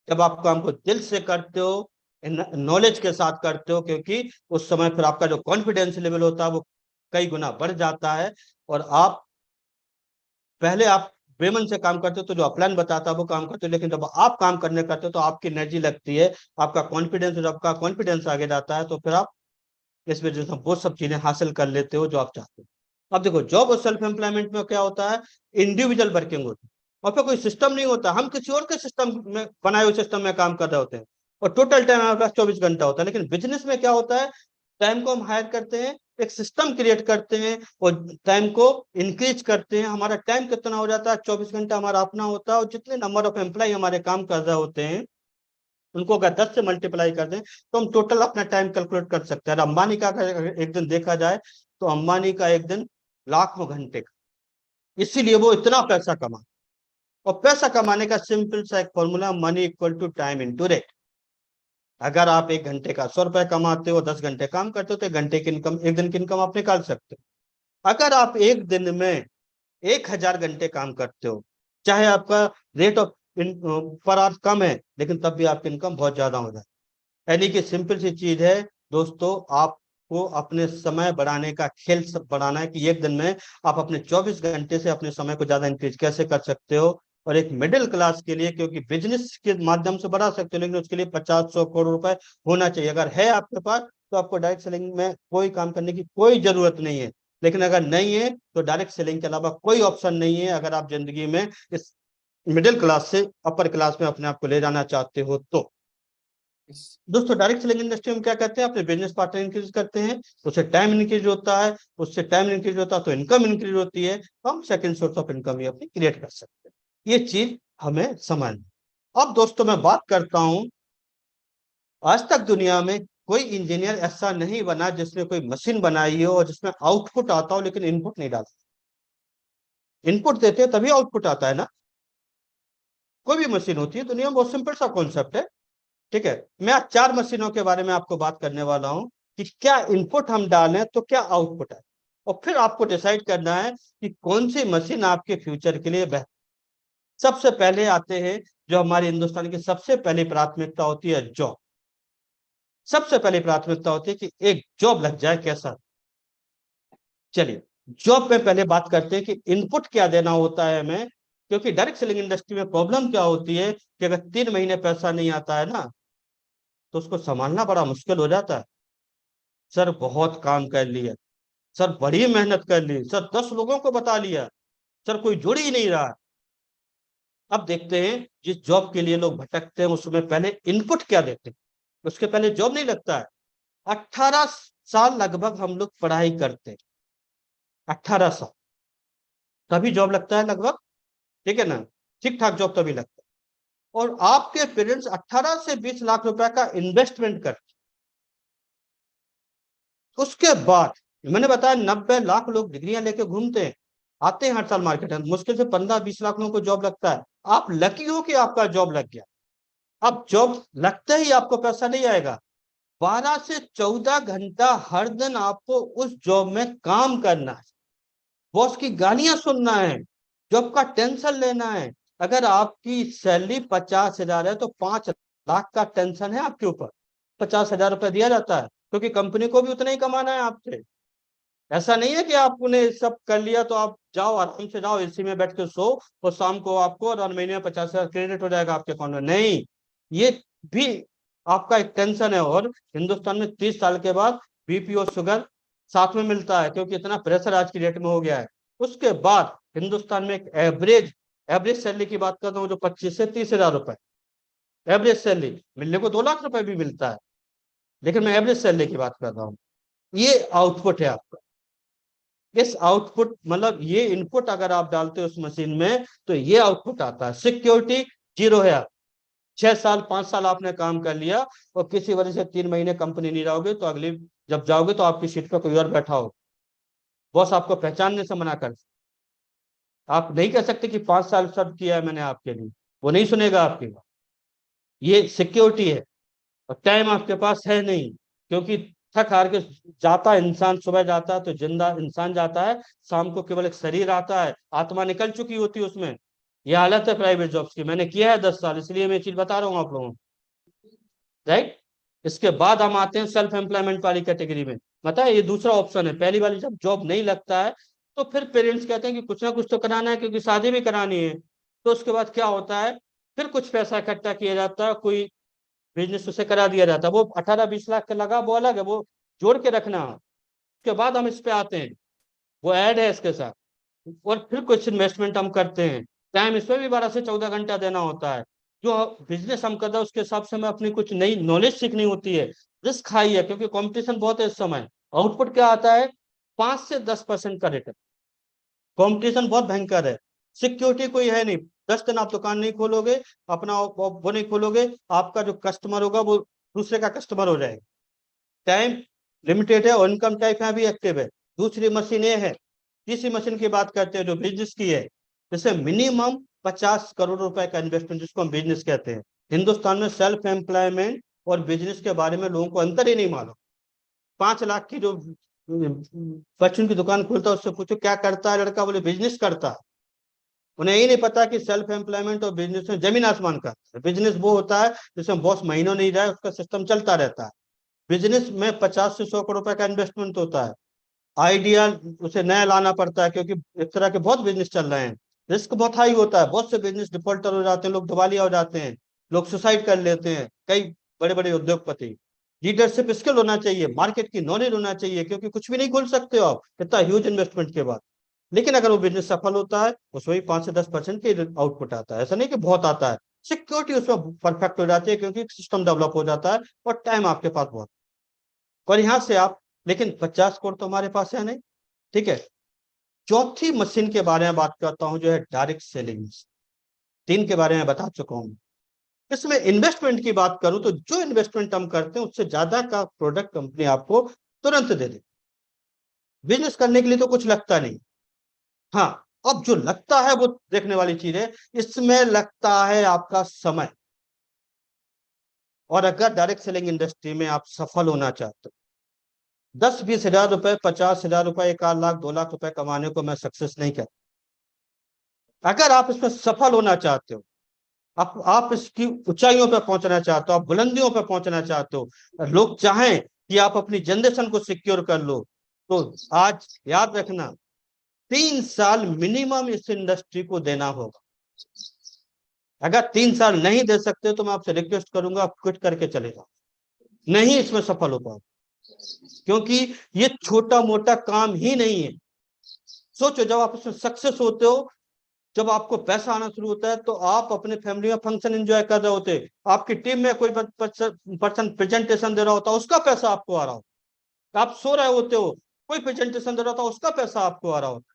जब आप काम को दिल से करते हो, नॉलेज के साथ करते हो, क्योंकि उस समय फिर आपका जो कॉन्फिडेंस लेवल होता है वो कई गुना बढ़ जाता है। और आप पहले आप बेमन से काम करते हो तो जो अपलाइन बताता है वो काम करते हो, लेकिन जब आप काम करने करते हो तो आपकी एनर्जी लगती है, आपका कॉन्फिडेंस, जब आपका कॉन्फिडेंस आगे जाता है तो फिर आप इस वजह से वो सब चीजें हासिल कर लेते हो जो आप चाहते हो। अब देखो, जॉब और सेल्फ एम्प्लॉयमेंट में क्या होता है, इंडिविजुअल वर्किंग होती है, और फिर कोई सिस्टम नहीं होता, हम किसी और के सिस्टम में बनाए हुए सिस्टम में काम कर रहे होते हैं, और टोटल टाइम हमारे पास 24 घंटा होता है। लेकिन बिजनेस में क्या होता है, टाइम को हम हायर करते हैं, एक सिस्टम क्रिएट करते हैं और टाइम को इंक्रीज करते हैं। हमारा टाइम कितना हो जाता है, 24 घंटा हमारा अपना होता है, और जितने नंबर ऑफ एम्प्लॉय हमारे काम कर रहे होते हैं उनको अगर 10 से मल्टीप्लाई कर दें तो हम टोटल अपना टाइम कैलकुलेट कर सकते हैं। अंबानी का अगर एक दिन देखा जाए तो अंबानी का एक दिन लाखों घंटे का, इसीलिए वो इतना पैसा कमा। और पैसा कमाने का सिंपल सा एक formula, money equal to time into rate. अगर आप 1 घंटे का 100 रुपए कमाते हो, 10 घंटे काम करते हो, तो 1 घंटे की इनकम, एक दिन की इनकम आप निकाल सकते हो। अगर आप एक दिन में 1,000 घंटे काम करते हो, चाहे आपका रेट ऑफ पर आवर कम है, लेकिन तब भी आपकी इनकम बहुत ज्यादा हो जाए। यानी कि सिंपल सी चीज है दोस्तों, आपको अपने समय बढ़ाने का खेल सब बढ़ाना है कि एक दिन में आप अपने 24 घंटे से अपने समय को ज्यादा इंक्रीज कैसे कर सकते हो। और एक मिडिल क्लास के लिए, क्योंकि बिजनेस के माध्यम से बढ़ा सकते हो, लेकिन उसके लिए 50-100 करोड़ रुपए होना चाहिए। अगर है आपके पास तो आपको डायरेक्ट सेलिंग में कोई काम करने की कोई जरूरत नहीं है। लेकिन अगर नहीं है तो डायरेक्ट सेलिंग के अलावा कोई ऑप्शन नहीं है, अगर आप जिंदगी में इस मिडिल क्लास से अपर क्लास में अपने आप को ले जाना चाहते हो तो। दोस्तों, डायरेक्ट सेलिंग इंडस्ट्री में क्या करते हैं, अपने बिजनेस पार्टनर इंक्रीज करते हैं, उससे टाइम इंक्रीज होता है, उससे टाइम इंक्रीज होता है तो इनकम इंक्रीज होती है, तो हम सेकंड सोर्स ऑफ इनकम भी अपनी क्रिएट कर सकते हैं। ये चीज हमें समझ। अब दोस्तों मैं बात करता हूं, आज तक दुनिया में कोई इंजीनियर ऐसा नहीं बना जिसने कोई मशीन बनाई हो और जिसमें आउटपुट आता हो लेकिन इनपुट नहीं डालता। इनपुट देते हैं तभी आउटपुट आता है ना। कोई भी मशीन होती है दुनिया में, बहुत सिंपल सा कॉन्सेप्ट है। ठीक है, मैं आज 4 मशीनों के बारे में आपको बात करने वाला हूं कि क्या इनपुट हम डालें तो क्या आउटपुट है, और फिर आपको डिसाइड करना है कि कौन सी मशीन आपके फ्यूचर के लिए बेहतर। सबसे पहले आते हैं, जो हमारे हिंदुस्तान की सबसे पहली प्राथमिकता होती है, जॉब। सबसे पहली प्राथमिकता होती है कि एक जॉब लग जाए, कैसा। चलिए, जॉब में पहले बात करते हैं कि इनपुट क्या देना होता है हमें, क्योंकि डायरेक्ट सेलिंग इंडस्ट्री में प्रॉब्लम क्या होती है कि अगर 3 महीने पैसा नहीं आता है ना, तो उसको संभालना बड़ा मुश्किल हो जाता है। सर बहुत काम कर लिया, सर बड़ी मेहनत कर ली, सर 10 लोगों को बता लिया, सर कोई जुड़ ही नहीं रहा। अब देखते हैं जिस जॉब के लिए लोग भटकते हैं उसमें पहले इनपुट क्या देते हैं, उसके पहले जॉब नहीं लगता है। 18 साल लगभग हम लोग पढ़ाई करते हैं, 18 साल, तभी जॉब लगता है लगभग। ठीक है ना, ठीक ठाक जॉब तभी लगता है। और आपके पेरेंट्स 18 से 20 लाख रुपए का इन्वेस्टमेंट करते, उसके बाद मैंने बताया 90 लाख लोग डिग्रियां लेके घूमते हैं, आते हैं हर साल मार्केट में, मुश्किल से 15-20 लाख लोगों को जॉब लगता है। आप लकी हो कि आपका जॉब लग गया। अब जॉब लगते ही आपको पैसा नहीं आएगा, 12 से 14 घंटा हर दिन आपको उस जॉब में काम करना है, बॉस की गालियां सुनना है, जॉब का टेंशन लेना है। अगर आपकी सैलरी 50,000 है तो 5 लाख का टेंशन है आपके ऊपर। 50,000 रुपए दिया जाता है क्योंकि कंपनी को भी उतना ही कमाना है आपसे। ऐसा नहीं है कि आपने सब कर लिया तो आप जाओ आराम से जाओ एसी में बैठ के सो और शाम को आपको और महीने में 50,000 क्रेडिट हो जाएगा आपके अकाउंट में। नहीं, ये भी आपका एक टेंशन है। और हिंदुस्तान में 30 साल के बाद बीपी और शुगर साथ में मिलता है, क्योंकि इतना प्रेशर आज की डेट में हो गया है। उसके बाद हिंदुस्तान में एक एवरेज एवरेज सैलरी की बात करता हूँ, जो 25 से 30 हजार रुपए एवरेज सैलरी, मिलने को 2 लाख रुपए भी मिलता है, लेकिन मैं एवरेज सैलरी की बात कर रहा हूँ। ये आउटपुट है आपका। इस आउटपुट मतलब ये इनपुट अगर आप डालते हो उस मशीन में तो ये आउटपुट आता है। सिक्योरिटी जीरो है। 6 साल 5 साल आपने काम कर लिया और किसी वजह से 3 महीने कंपनी नहीं रहोगे तो अगली जब जाओगे तो आपकी सीट पर कोई और बैठा हो, बॉस आपको पहचानने से मना कर। आप नहीं कह सकते कि 5 साल सर्व किया है मैंने आपके लिए, वो नहीं सुनेगा आपकी बात। ये सिक्योरिटी है। और टाइम आपके पास है नहीं, क्योंकि थक हार के जाता है इंसान, सुबह जाता है तो जिंदा इंसान जाता है, शाम को केवल एक शरीर आता है, आत्मा निकल चुकी होती है उसमें। यह हालत है प्राइवेट जॉब्स की। मैंने किया है 10 साल, इसलिए मैं ये चीज बता रहा हूँ आप लोगों को। राइट। इसके बाद हम आते हैं सेल्फ एम्प्लॉयमेंट वाली कैटेगरी में। पता है ये दूसरा ऑप्शन है। पहली वाली जब जॉब नहीं लगता है तो फिर पेरेंट्स कहते हैं कि कुछ ना कुछ तो कराना है, क्योंकि शादी भी करानी है। तो उसके बाद क्या होता है, फिर कुछ पैसा इकट्ठा किया जाता है, कोई बिजनेस उसे करा दिया जाता है। वो 18-20 लाख का लगा, वो अलग है, वो जोड़ के रखना। उसके बाद हम इस पे आते हैं, वो ऐड है इसके साथ। और फिर कुछ इन्वेस्टमेंट हम करते हैं। टाइम इसमें भी 12 से 14 घंटा देना होता है। जो बिजनेस हम कर रहे हैं उसके हिसाब से हमें अपनी कुछ नई नॉलेज सीखनी होती है। रिस्क हाई है, क्योंकि कंपटीशन बहुत है इस समय। आउटपुट क्या आता है, 5 से 10% का रिटर्न। कंपटीशन बहुत भयंकर है। सिक्योरिटी कोई है नहीं। 10 दिन आप दुकान नहीं खोलोगे, अपना वो नहीं खोलोगे, आपका जो कस्टमर होगा वो दूसरे का कस्टमर हो जाएगा। टाइम लिमिटेड है और इनकम टाइप यहाँ भी एक्टिव है। दूसरी मशीन ये है। तीसरी मशीन की बात करते हैं जो बिजनेस की है, जैसे मिनिमम 50 करोड़ रुपए का इन्वेस्टमेंट, जिसको हम बिजनेस कहते हैं। हिंदुस्तान में सेल्फ एम्प्लॉयमेंट और बिजनेस के बारे में लोगों को अंतर ही नहीं मालूम। 5 लाख की जो परचून की दुकान खोलता है उससे पूछो क्या करता है लड़का, बोले बिजनेस करता है। उन्हें यही नहीं पता कि सेल्फ एम्प्लॉयमेंट और बिजनेस में जमीन आसमान का। बिजनेस वो होता है जिसमें बॉस महीनों नहीं रहा है, उसका सिस्टम चलता रहता है। बिजनेस में 50 से 100 करोड़ रुपए का इन्वेस्टमेंट होता है। आइडिया उसे नया लाना पड़ता है, क्योंकि एक तरह के बहुत बिजनेस चल रहे हैं। रिस्क बहुत हाई होता है, बहुत से बिजनेस डिफॉल्टर हो जाते हैं, लोग दिवालिया हो जाते हैं, लोग सुसाइड कर लेते हैं, कई बड़े बड़े उद्योगपति। लीडरशिप स्किल होना चाहिए, मार्केट की नॉलेज होना चाहिए, क्योंकि कुछ भी नहीं खोल सकते हो आप इतना ह्यूज इन्वेस्टमेंट के बाद। लेकिन अगर वो बिजनेस सफल होता है उसमें भी 5 से 10% के आउटपुट आता है, ऐसा नहीं कि बहुत आता है। सिक्योरिटी उसमें परफेक्ट हो जाती है, क्योंकि सिस्टम डेवलप हो जाता है और टाइम आपके पास बहुत। और यहाँ से आप, लेकिन 50 करोड़ तो हमारे पास है नहीं। ठीक है। चौथी मशीन के बारे में बात करता हूं, जो है डायरेक्ट सेलिंग। तीन के बारे में बता चुका हूं। इसमें इन्वेस्टमेंट की बात करूं तो जो इन्वेस्टमेंट हम करते हैं उससे ज्यादा का प्रोडक्ट कंपनी आपको तुरंत दे दे। बिजनेस करने के लिए तो कुछ लगता नहीं। हाँ, अब जो लगता है वो देखने वाली चीज है। इसमें लगता है आपका समय। और अगर डायरेक्ट सेलिंग इंडस्ट्री में आप सफल होना चाहते हो, 10-20 हजार रुपए, 50 हजार रुपए, 1 लाख 2 लाख रुपए कमाने को मैं सक्सेस नहीं कहता। अगर आप इसमें सफल होना चाहते हो, आप इसकी ऊंचाइयों पर पहुंचना चाहते हो, आप बुलंदियों पर पहुंचना चाहते हो, लोग चाहें कि आप अपनी जनरेशन को सिक्योर कर लो, तो आज याद रखना 3 साल मिनिमम इस इंडस्ट्री को देना होगा। अगर 3 साल नहीं दे सकते तो मैं आपसे रिक्वेस्ट करूंगा आप क्विट करके चले जाओ, नहीं इसमें सफल हो पाओ, क्योंकि ये छोटा मोटा काम ही नहीं है। सोचो जब आप इसमें सक्सेस होते हो, जब आपको पैसा आना शुरू होता है, तो आप अपने फैमिली में फंक्शन एंजॉय कर रहे होते, आपकी टीम में कोई पर्सन प्रेजेंटेशन दे रहा होता, उसका पैसा आपको आ रहा होता, आप सो रहे होते हो, कोई प्रेजेंटेशन दे रहा होता, उसका पैसा आपको आ रहा होता,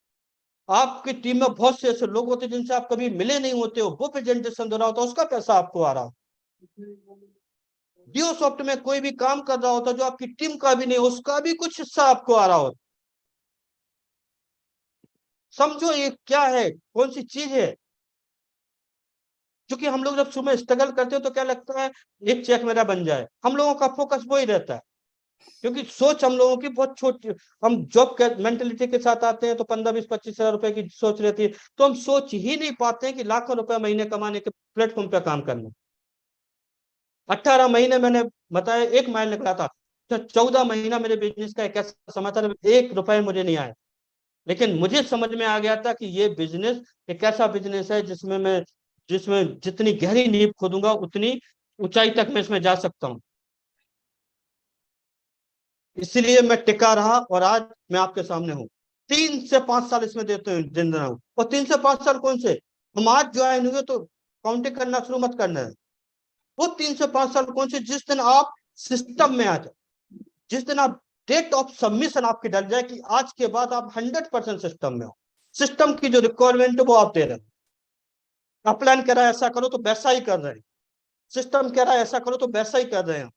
आपकी टीम में बहुत से ऐसे लोग होते जिनसे आप कभी मिले नहीं होते हो, वो प्रेजेंटेशन दे रहा होता, उसका पैसा आपको आ रहा होता। जियो सॉफ्ट में कोई भी काम कर रहा होता जो आपकी टीम का भी नहीं, उसका भी कुछ हिस्सा आपको आ रहा होता। समझो ये क्या है, कौन सी चीज है। क्योंकि हम लोग जब सुबह स्ट्रगल करते हो तो क्या लगता है, एक चेक मेरा बन जाए, हम लोगों का फोकस वो ही रहता है। क्योंकि सोच हम लोगों की बहुत छोटी, हम जॉब मेंटेलिटी के साथ आते हैं तो 15-20-25 हजार रुपए की सोच रहती है, तो हम सोच ही नहीं पाते हैं कि लाखों रुपए महीने कमाने के प्लेटफॉर्म पे काम करना। 18 महीने मैंने बताया, 1 माइल निकला था, तो 14 महीना मेरे बिजनेस का एक ऐसा समय था, 1 रुपए मुझे नहीं आया, लेकिन मुझे समझ में आ गया था कि ये बिजनेस एक ऐसा बिजनेस है जिसमें जितनी गहरी नींव खोदूंगा उतनी ऊंचाई तक मैं इसमें जा सकता हूँ। इसलिए मैं टिका रहा और आज मैं आपके सामने हूँ। 3 से 5 साल इसमें देते हैं दिन रहा हूँ। और 3 से 5 साल कौन से, हम आज ज्वाइन हुए तो काउंटिंग करना शुरू मत करना है। वो 3 से 5 साल कौन से, जिस दिन आप सिस्टम में आ जाए, जिस दिन आप डेट ऑफ सबमिशन आपकी डल जाए कि आज के बाद आप 100% सिस्टम में हो, सिस्टम की जो रिक्वायरमेंट है वो आप दे रहे हैं। अपलाइन कह रहा है ऐसा करो तो वैसा ही कर रहे हैं, सिस्टम कह रहा है ऐसा करो तो वैसा ही कर रहे हैं।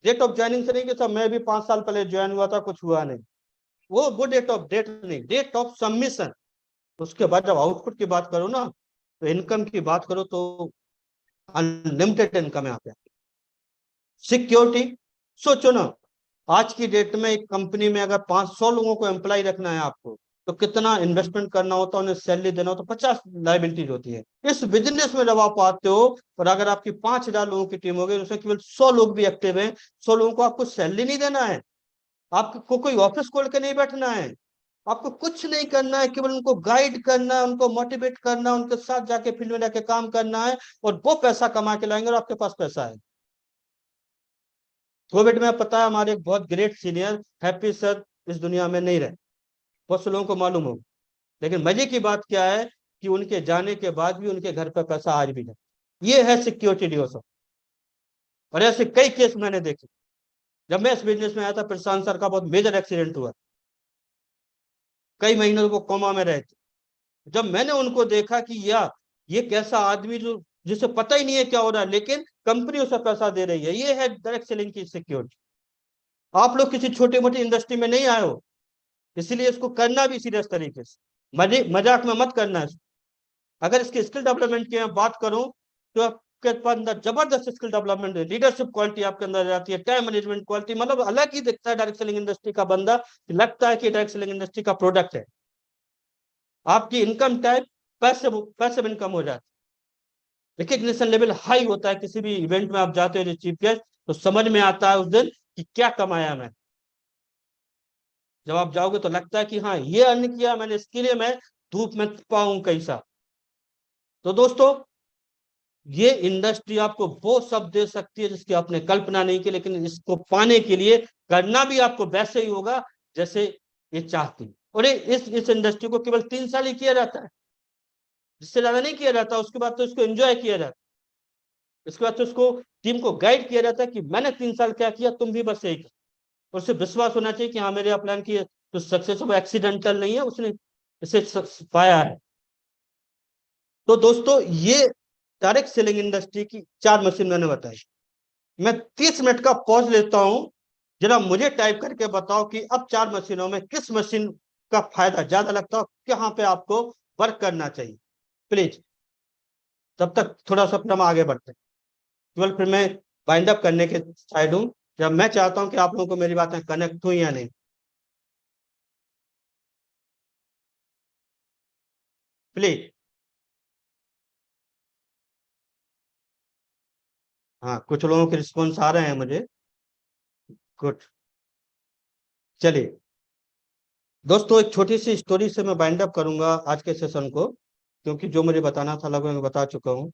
डेट ऑफ ज्वाइनिंग से नहीं कि सर मैं भी 5 साल पहले ज्वाइन हुआ था कुछ हुआ नहीं, वो डेट नहीं, डेट ऑफ सबमिशन। उसके बाद जब आउटपुट की बात करो ना, तो इनकम की बात करो तो अनलिमिटेड इनकम है यहाँ पे। सिक्योरिटी, सोचो ना, आज की डेट में एक कंपनी में अगर 500 लोगों को एम्प्लॉय रखना है आपको, तो कितना इन्वेस्टमेंट करना होता है, उन्हें सैलरी देना होता है, 50 लाइबिलिटीज होती है। इस बिजनेस में जब आप आते हो और अगर आपकी 5,000 लोगों की टीम हो गई, उसमें केवल 100 लोग भी एक्टिव हैं, 100 लोगों को आपको सैलरी नहीं देना है, आपको कोई ऑफिस खोल के नहीं बैठना है, आपको कुछ नहीं करना है, केवल उनको गाइड करना है, उनको मोटिवेट करना है, उनके साथ जाके फील्ड में जाके काम करना है, और वो पैसा कमा के लाएंगे और आपके पास पैसा है। कोविड में पता है हमारे एक बहुत ग्रेट सीनियर हैप्पी सर इस दुनिया में नहीं रहे, बहुत से लोगों को मालूम हो, लेकिन मजे की बात क्या है कि उनके जाने के बाद भी उनके घर पर पैसा आज भी है। ये है सिक्योरिटी डिवोशन। और ऐसे कई केस मैंने देखे। जब मैं इस बिजनेस में आया था, प्रशांत सर का बहुत मेजर एक्सीडेंट हुआ, कई महीनों वो कोमा में रहे थे। जब मैंने उनको देखा कि यार ये कैसा आदमी जो जिसे पता ही नहीं है क्या हो रहा है, लेकिन कंपनी उसे पैसा दे रही है, ये है डायरेक्ट सेलिंग की सिक्योरिटी। आप लोग किसी छोटी मोटी इंडस्ट्री में नहीं आए हो, इसीलिए इसको करना भी सीरियस तरीके से, मजाक में मत करना है। अगर इसके स्किल डेवलपमेंट की मैं बात करूं, तो आपके अंदर जबरदस्त स्किल डेवलपमेंट है, लीडरशिप क्वालिटी आपके अंदर जाती है, टाइम मैनेजमेंट क्वालिटी, मतलब अलग ही दिखता है डायरेक्ट सेलिंग इंडस्ट्री का बंदा, लगता है कि डायरेक्ट सेलिंग इंडस्ट्री का प्रोडक्ट है। आपकी income type passive passive income हो जाती है, रिकग्निशन लेवल हाई होता है। किसी भी इवेंट में आप जाते हो चीफ गेस्ट, तो समझ में आता है उस दिन कि क्या कमाया मैं। जब आप जाओगे तो लगता है कि हाँ ये अर्न किया मैंने, इसके लिए मैं धूप में पाऊं कैसा। तो दोस्तों, ये इंडस्ट्री आपको वो सब दे सकती है जिसकी आपने कल्पना नहीं की, लेकिन इसको पाने के लिए करना भी आपको वैसे ही होगा जैसे ये चाहती है। और इस इंडस्ट्री को केवल 3 साल ही किया जाता है, जिससे ज्यादा नहीं किया जाता। उसके बाद तो इसको एंजॉय किया जाता है, इसके बाद तो उसको टीम को गाइड किया जाता है कि मैंने 3 साल क्या किया, तुम भी बस यही करो। और उसे विश्वास होना चाहिए कि हाँ मेरे प्लान की तो सक्सेस वो एक्सीडेंटल नहीं है, उसने इसे पाया है। तो दोस्तों, ये डायरेक्ट सेलिंग इंडस्ट्री की 4 मशीन मैंने बताई। मैं 30 मिनट का पॉज लेता हूं, जरा मुझे टाइप करके बताओ कि अब 4 मशीनों में किस मशीन का फायदा ज्यादा लगता है, कहाँ पे आपको वर्क करना चाहिए, प्लीज। तब तक थोड़ा सा अपना हम आगे बढ़ते हैं, केवल फिर मैं बाइंड अप करने के साइड हूँ, जब मैं चाहता हूं कि आप लोगों को मेरी बातें कनेक्ट हुई या नहीं। प्लीज। हाँ, कुछ लोगों के रिस्पॉन्स आ रहे हैं मुझे। गुड। चलिए दोस्तों, एक छोटी सी स्टोरी से मैं बाइंड अप करूंगा आज के सेशन को, क्योंकि जो मुझे बताना था लगभग मैं बता चुका हूँ।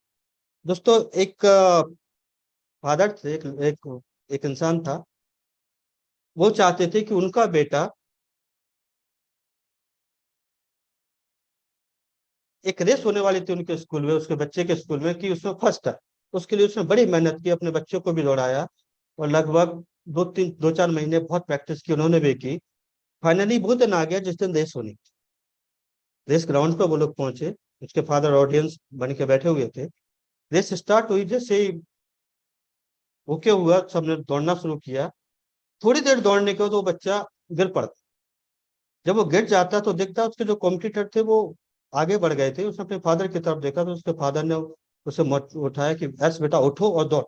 दोस्तों, एक फादर थे, एक इंसान था। वो चाहते थे कि उनका बेटा एक रेस होने वाली थी उनके स्कूल में, उसके बच्चे के स्कूल में, कि उसमें फर्स्ट है। उसके लिए उसने बड़ी मेहनत की, अपने बच्चों को भी दौड़ाया, और लगभग 2-4 महीने बहुत प्रैक्टिस की, उन्होंने भी की। फाइनली वो दिन आ गया जिस दिन रेस होनी। रेस ग्राउंड पर वो लोग पहुंचे, उसके फादर ऑडियंस बन के बैठे हुए थे। रेस स्टार्ट हुई, जैसे ही ओके हुआ, सबने दौड़ना शुरू किया। थोड़ी देर दौड़ने के बाद वो बच्चा गिर पड़ता। जब वो गिर जाता तो देखता उसके जो कॉम्पिटिटर थे वो आगे बढ़ गए थे। उसने अपने फादर की तरफ देखा, तो उसके फादर ने उसे उठाया कि ऐस बेटा उठो और दौड़।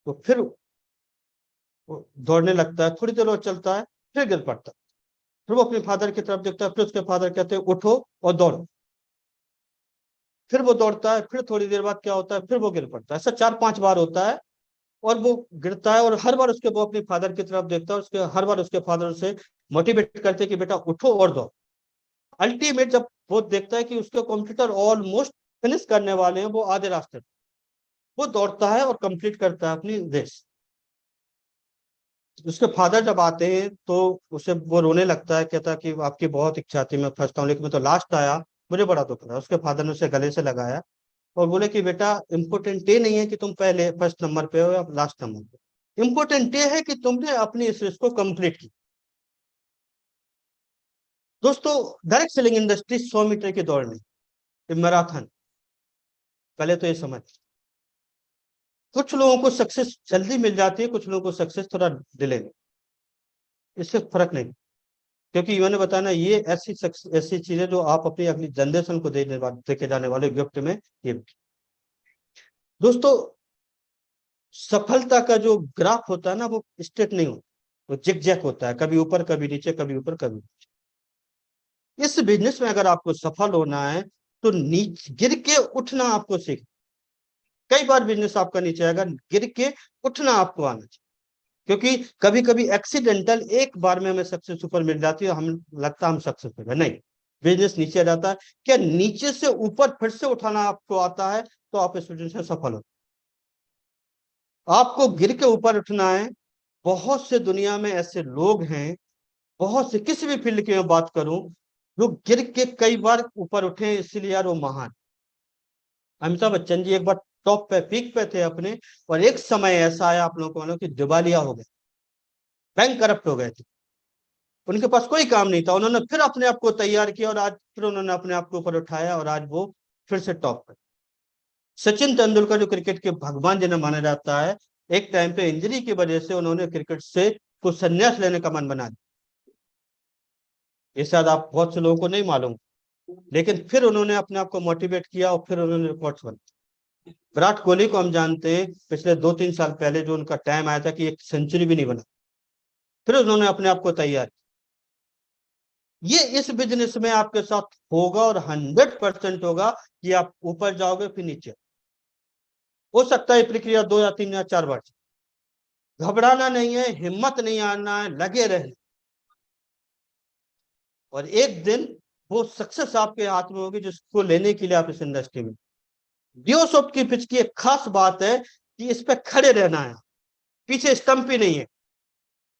तो फिर वो दौड़ने लगता है, थोड़ी देर वो चलता है, फिर गिर पड़ता है। फिर वो अपने फादर की तरफ देखता है, फिर उसके फादर कहते हैं उठो और दौड़ो। फिर वो दौड़ता है, फिर थोड़ी देर बाद क्या होता है, फिर वो गिर पड़ता है। ऐसा 4-5 बार होता है। और वो गिरता है, और हर बार उसके वो अपने फादर की तरफ देखता है, उसके हर बार उसके फादर उसे मोटिवेट करते कि बेटा उठो और दो। अल्टीमेट जब वो देखता है कि उसके कंप्यूटर ऑलमोस्ट फिनिश करने वाले हैं, वो आधे रास्ते, वो दौड़ता है और कंप्लीट करता है अपनी रेस। उसके फादर जब आते हैं तो उसे वो रोने लगता है, कहता है कि आपकी बहुत इच्छा थी मैं फर्स्ट आऊं, लेकिन मैं तो लास्ट आया, मुझे बड़ा दुख रहा। उसके फादर ने उसे गले से लगाया और बोले कि बेटा इम्पोर्टेंट ये नहीं है कि तुम पहले फर्स्ट नंबर पे हो या लास्ट नंबर पे, इम्पोर्टेंट ये है कि तुमने अपनी इस रेस को कंप्लीट की। दोस्तों, डायरेक्ट सेलिंग इंडस्ट्री 100 मीटर की दौड़ नहीं, मैराथन। पहले तो ये समझ, कुछ लोगों को सक्सेस जल्दी मिल जाती है, कुछ लोगों को सक्सेस थोड़ा डिले में, इससे फर्क नहीं। क्योंकि मैंने बताया ये ऐसी चीजें जो आप अपनी अगली जनरेशन को देके जाने वाले गिफ्ट में ये। दोस्तों, सफलता का जो ग्राफ होता है ना, वो स्ट्रेट नहीं होता, वो जिग जैग होता है, कभी ऊपर कभी नीचे, कभी ऊपर कभी नीचे। इस बिजनेस में अगर आपको सफल होना है तो नीचे गिर के उठना आपको सीख। कई बार बिजनेस आपका नीचे आएगा, गिर के उठना आपको आना चाहिए। क्योंकि कभी कभी एक्सीडेंटल एक बार में हमें सक्सेस ऊपर मिल जाती है, हम लगता है हम सक्सेस हो गए, नहीं, बिजनेस नीचे आ जाता है। क्या नीचे से ऊपर फिर से उठाना आपको आता है तो आप इस बिजनेस में सफल हो। आपको गिर के ऊपर उठना है। बहुत से दुनिया में ऐसे लोग हैं, बहुत से, किसी भी फील्ड की मैं बात करूं, जो गिर के कई बार ऊपर उठे, इसलिए यार वो महान। अमिताभ बच्चन जी एक बार टॉप पे, पीक पे थे अपने, और एक समय ऐसा आया, आप लोगों को मालूम कि दिवालिया हो गए, बैंक करप्ट हो गए थे, उनके पास कोई काम नहीं था। उन्होंने फिर अपने आप को तैयार किया और आज फिर उन्होंने अपने आप को ऊपर उठाया, और आज वो फिर से टॉप पे। सचिन तेंदुलकर जो क्रिकेट के भगवान जिन्हें माना जाता है, एक टाइम पे इंजरी की वजह से उन्होंने क्रिकेट से कुछ संन्यास लेने का मन बना दिया। ये शायद आप बहुत से लोगों को नहीं मालूम, लेकिन फिर उन्होंने अपने आप को मोटिवेट किया और फिर उन्होंने रिकॉर्ड्स बनाए। विराट कोहली को हम जानते हैं, पिछले 2-3 साल पहले जो उनका टाइम आया था कि एक सेंचुरी भी नहीं बना, फिर उन्होंने अपने आप को तैयार। ये इस बिजनेस में आपके साथ होगा और 100% होगा कि आप ऊपर जाओगे फिर नीचे। हो सकता है प्रक्रिया 2 या 3 या 4 बार। घबराना नहीं है, हिम्मत नहीं आना है, लगे रहना, और एक दिन वो सक्सेस आपके हाथ में होगी जिसको लेने के लिए आप इस इंडस्ट्री में। डियोसॉफ्ट की पिच की एक खास बात है कि इस पे खड़े रहना है, पीछे स्टंप ही नहीं है,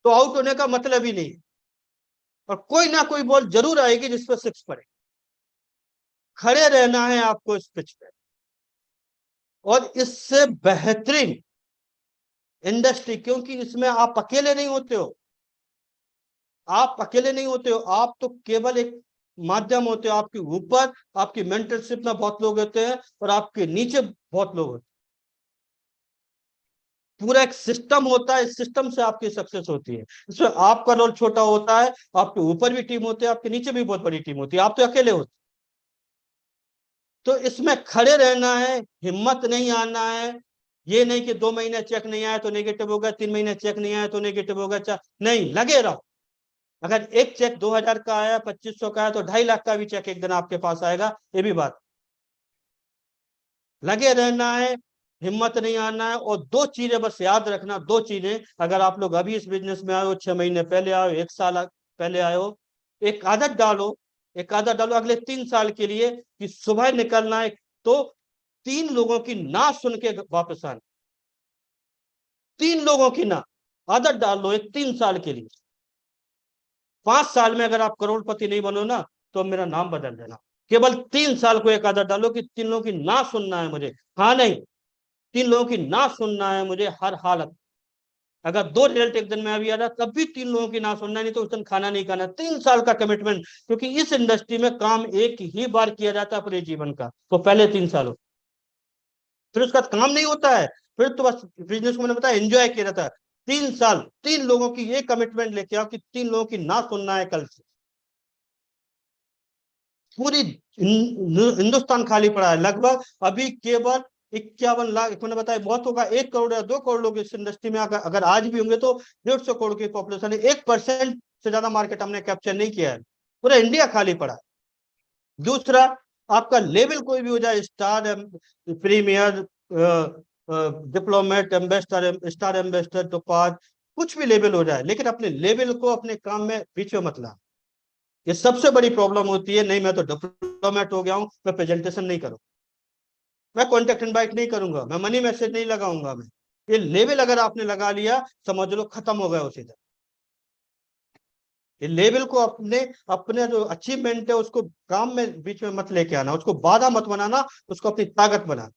तो आउट होने का मतलब ही नहीं है, और कोई ना कोई बॉल जरूर आएगी जिस पर सिक्स पड़े। खड़े रहना है आपको इस पिच पे, और इससे बेहतरीन इंडस्ट्री, क्योंकि इसमें आप अकेले नहीं होते हो, आप अकेले नहीं होते हो, आप तो केवल एक माध्यम होते हो। आपके ऊपर आपकी मेंटरशिप में बहुत लोग होते हैं और आपके नीचे बहुत लोग होते हैं। पूरा एक सिस्टम होता है, इस सिस्टम से आपकी सक्सेस होती है। इसमें आपका रोल छोटा होता है, आपके ऊपर भी टीम होती है, आपके नीचे भी बहुत बड़ी टीम होती है, आप तो अकेले होते। तो इसमें खड़े रहना है, हिम्मत नहीं आना है। ये नहीं कि 2 महीने चेक नहीं आया तो नेगेटिव होगा, 3 महीने चेक नहीं आया तो नेगेटिव होगा, नहीं, लगे रहो। अगर एक चेक 2000 का आया, 2500 का आया, तो 2.5 लाख का भी चेक एक दिन आपके पास आएगा, ये भी बात। लगे रहना है, हिम्मत नहीं आना है, और दो चीजें बस याद रखना, दो चीजें। अगर आप लोग अभी इस बिजनेस में आए हो, 6 महीने पहले आए हो, 1 साल पहले आए हो, एक आदत डालो, एक आदत डालो अगले 3 साल के लिए, कि सुबह निकलना है तो 3 लोगों की ना सुन के वापस आना। 3 लोगों की ना, आदत डाल लो एक 3 साल के लिए। 5 साल में अगर आप करोड़पति नहीं बनो ना, तो मेरा नाम बदल देना। केवल 3 साल को एक आदत डालो कि 3 लोगों की ना सुनना है मुझे, हाँ नहीं, 3 लोगों की ना सुनना है मुझे हर हालत। अगर 2 रिजल्ट एक दिन में अभी आ रहा, तब भी 3 लोगों की ना सुनना, नहीं तो उस दिन खाना नहीं खाना। 3 साल का कमिटमेंट, क्योंकि इस इंडस्ट्री में काम एक ही बार किया जाता है पूरे जीवन का, तो पहले 3 साल हो, फिर उसका काम नहीं होता है, फिर तो बस बिजनेस को मैंने बताया एंजॉय किया जाता है। 3 साल 3 लोगों की ये कमिटमेंट लेके आओ कि 3 लोगों की ना सुनना है कल से। पूरी हिंदुस्तान खाली पड़ा है लगभग, अभी केवल 51 लाख, मैंने बताया बहुत होगा, 1 करोड़ या 2 करोड़ लोग इस इंडस्ट्री में, अगर आज भी होंगे तो 150 करोड़ की पॉपुलेशन है। 1% से ज्यादा मार्केट हमने कैप्चर नहीं किया है, पूरा इंडिया खाली पड़ा है। दूसरा, आपका लेवल कोई भी हो जाए, star, premier, diplomat, ambassador, star ambassador, topaz, कुछ भी लेवल हो जाए, लेकिन अपने लेवल को अपने काम में बीच में मत ला। ये सबसे बड़ी प्रॉब्लम होती है। नहीं मैं तो डिप्लोमेट हो गया हूँ, मैं प्रेजेंटेशन नहीं करूँ, मैं कॉन्टेक्ट इनवाइट नहीं करूंगा, मैं मनी मैसेज नहीं लगाऊंगा। मैं ये लेवल अगर आपने लगा लिया, समझ लो खत्म हो गया उसी दिन। ये लेवल को अपने अपने जो अचीवमेंट है उसको काम में बीच में मत लेके आना, उसको बाधा मत बनाना, उसको अपनी ताकत बनाना,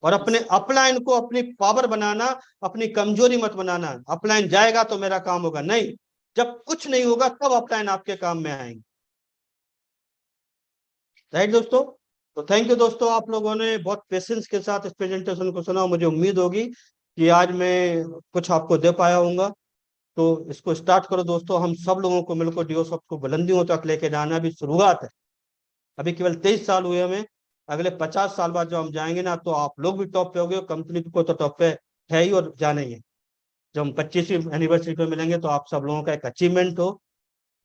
और अपने अपलाइन को अपनी पावर बनाना, अपनी कमजोरी मत बनाना। अपलाइन जाएगा तो मेरा काम होगा, नहीं, जब कुछ नहीं होगा तब अपलाइन आपके काम में आएंगे। राइट दोस्तों? तो थैंक यू दोस्तों, आप लोगों ने बहुत पेशेंस के साथ इस प्रेजेंटेशन को सुना। मुझे उम्मीद होगी कि आज मैं कुछ आपको दे पाया हूँगा। तो इसको स्टार्ट करो दोस्तों, हम सब लोगों को मिलकर डिओसॉफ्ट को बुलंदियों तक लेके जाना। अभी शुरुआत है, अभी केवल 23 साल हुए हमें। अगले 50 साल बाद जब हम जाएंगे ना, तो आप लोग भी टॉप पे होगे, कंपनी को तो टॉप पे है ही और जाना ही है। जब हम 25वीं एनिवर्सरी पे मिलेंगे तो आप सब लोगों का एक अचीवमेंट हो।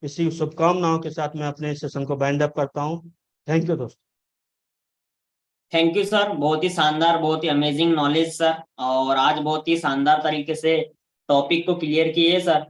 इसी शुभकामनाओं के साथ मैं अपने सेशन को बाइंड अप करता हूँ। थैंक यू दोस्तों। थैंक यू सर, बहुत ही शानदार, बहुत ही अमेजिंग नॉलेज सर, और आज बहुत ही शानदार तरीके से टॉपिक को क्लियर किए सर।